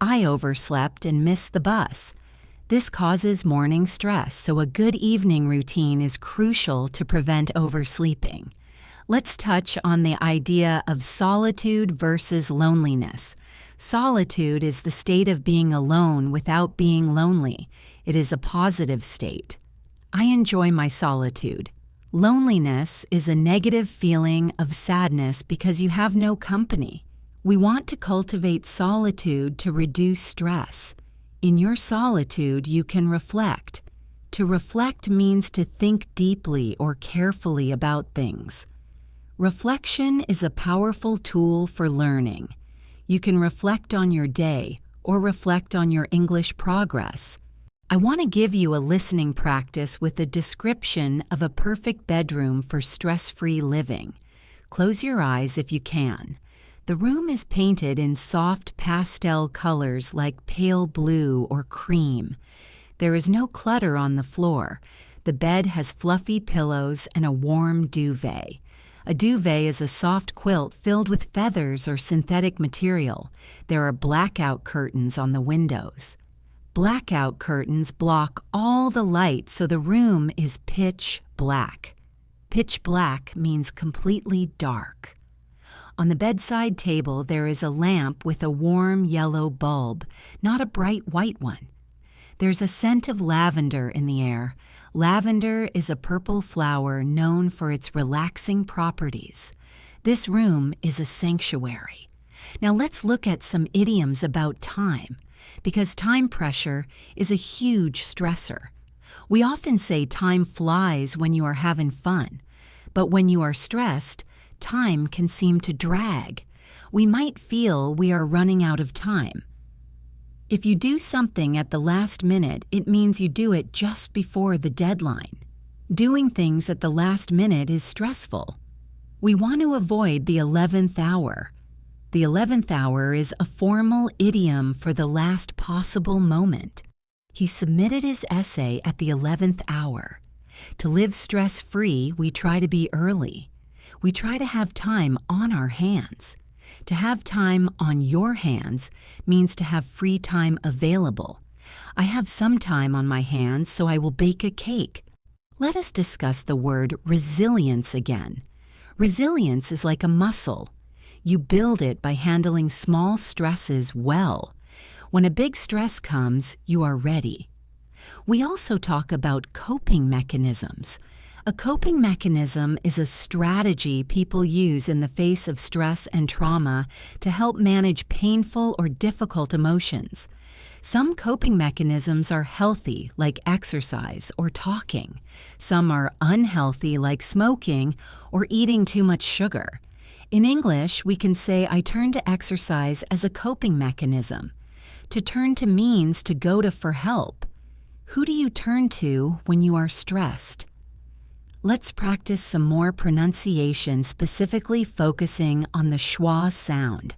I overslept and missed the bus. This causes morning stress, so a good evening routine is crucial to prevent oversleeping. Let's touch on the idea of solitude versus loneliness. Solitude is the state of being alone without being lonely. It is a positive state. I enjoy my solitude. Loneliness is a negative feeling of sadness because you have no company. We want to cultivate solitude to reduce stress. In your solitude, you can reflect. To reflect means to think deeply or carefully about things. Reflection is a powerful tool for learning. You can reflect on your day or reflect on your English progress. I want to give you a listening practice with a description of a perfect bedroom for stress-free living. Close your eyes if you can. The room is painted in soft pastel colors like pale blue or cream. There is no clutter on the floor. The bed has fluffy pillows and a warm duvet. A duvet is a soft quilt filled with feathers or synthetic material. There are blackout curtains on the windows. Blackout curtains block all the light so the room is pitch black. Pitch black means completely dark. On the bedside table, there is a lamp with a warm yellow bulb, not a bright white one. There's a scent of lavender in the air. Lavender is a purple flower known for its relaxing properties. This room is a sanctuary. Now let's look at some idioms about time, because time pressure is a huge stressor. We often say time flies when you are having fun, but when you are stressed, time can seem to drag. We might feel we are running out of time. If you do something at the last minute, it means you do it just before the deadline. Doing things at the last minute is stressful. We want to avoid the 11th hour. The 11th hour is a formal idiom for the last possible moment. He submitted his essay at the 11th hour. To live stress-free, we try to be early. We try to have time on our hands. To have time on your hands means to have free time available. I have some time on my hands, so I will bake a cake. Let us discuss the word resilience again. Resilience is like a muscle. You build it by handling small stresses well. When a big stress comes, you are ready. We also talk about coping mechanisms. A coping mechanism is a strategy people use in the face of stress and trauma to help manage painful or difficult emotions. Some coping mechanisms are healthy, like exercise or talking. Some are unhealthy, like smoking or eating too much sugar. In English, we can say, I turn to exercise as a coping mechanism. To turn to means to go to for help. Who do you turn to when you are stressed? Let's practice some more pronunciation, specifically focusing on the schwa sound.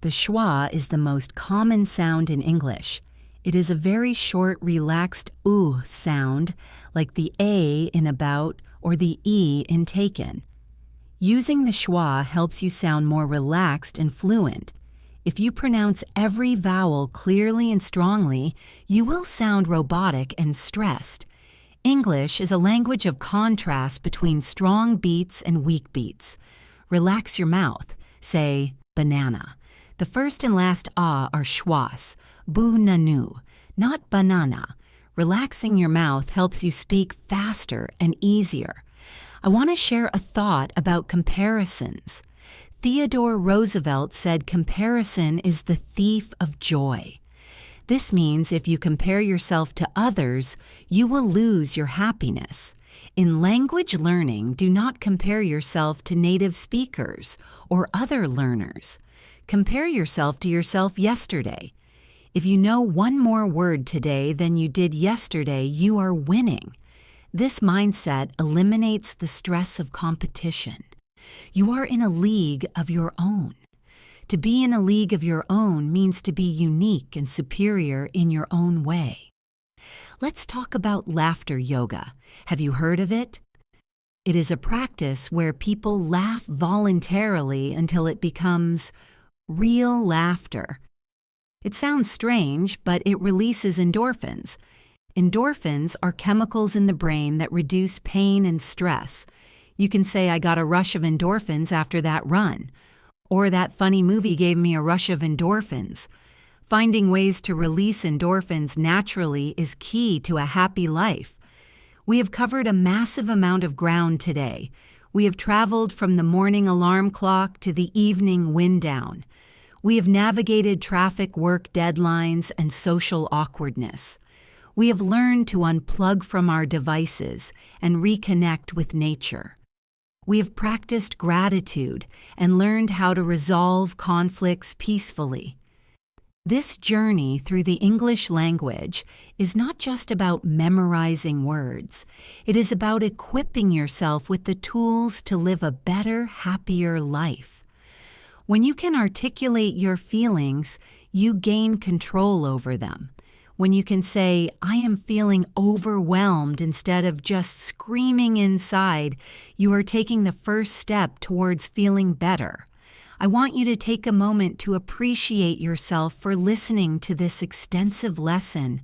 The schwa is the most common sound in English. It is a very short, relaxed oo sound, like the a in about or the e in taken. Using the schwa helps you sound more relaxed and fluent. If you pronounce every vowel clearly and strongly, you will sound robotic and stressed. English is a language of contrast between strong beats and weak beats. Relax your mouth. Say, banana. The first and last ah are schwas, bu-nanu, not banana. Relaxing your mouth helps you speak faster and easier. I want to share a thought about comparisons. Theodore Roosevelt said comparison is the thief of joy. This means if you compare yourself to others, you will lose your happiness. In language learning, do not compare yourself to native speakers or other learners. Compare yourself to yourself yesterday. If you know one more word today than you did yesterday, you are winning. This mindset eliminates the stress of competition. You are in a league of your own. To be in a league of your own means to be unique and superior in your own way. Let's talk about laughter yoga. Have you heard of it? It is a practice where people laugh voluntarily until it becomes real laughter. It sounds strange, but it releases endorphins. Endorphins are chemicals in the brain that reduce pain and stress. You can say, I got a rush of endorphins after that run. Or that funny movie gave me a rush of endorphins. Finding ways to release endorphins naturally is key to a happy life. We have covered a massive amount of ground today. We have traveled from the morning alarm clock to the evening wind down. We have navigated traffic work deadlines and social awkwardness. We have learned to unplug from our devices and reconnect with nature. We have practiced gratitude and learned how to resolve conflicts peacefully. This journey through the English language is not just about memorizing words. It is about equipping yourself with the tools to live a better, happier life. When you can articulate your feelings, you gain control over them. When you can say, I am feeling overwhelmed instead of just screaming inside, you are taking the first step towards feeling better. I want you to take a moment to appreciate yourself for listening to this extensive lesson.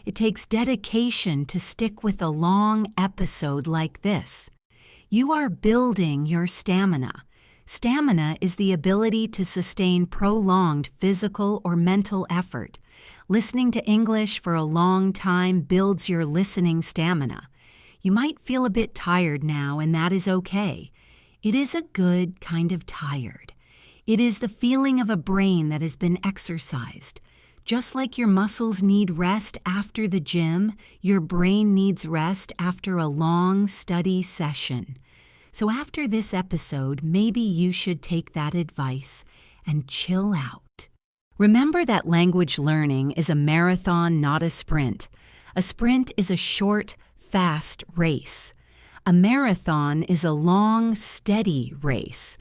It takes dedication to stick with a long episode like this. You are building your stamina. Stamina is the ability to sustain prolonged physical or mental effort. Listening to English for a long time builds your listening stamina. You might feel a bit tired now, and that is okay. It is a good kind of tired. It is the feeling of a brain that has been exercised. Just like your muscles need rest after the gym, your brain needs rest after a long study session. So after this episode, maybe you should take that advice and chill out. Remember that language learning is a marathon, not a sprint. A sprint is a short, fast race. A marathon is a long, steady race.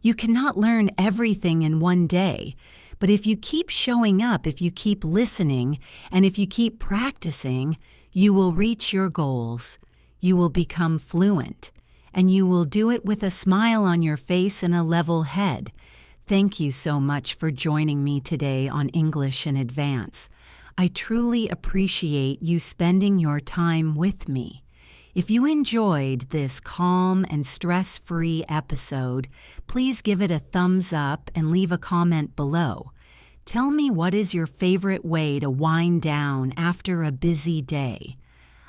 You cannot learn everything in one day, but if you keep showing up, if you keep listening, and if you keep practicing, you will reach your goals. You will become fluent, and you will do it with a smile on your face and a level head. Thank you so much for joining me today on English in Advance. I truly appreciate you spending your time with me. If you enjoyed this calm and stress-free episode, please give it a thumbs up and leave a comment below. Tell me what is your favorite way to wind down after a busy day.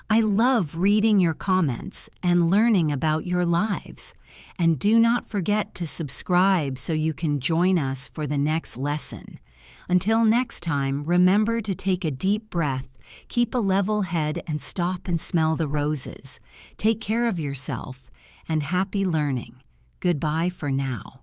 I love reading your comments and learning about your lives. And do not forget to subscribe so you can join us for the next lesson. Until next time, remember to take a deep breath, keep a level head, and stop and smell the roses. Take care of yourself, and happy learning. Goodbye for now.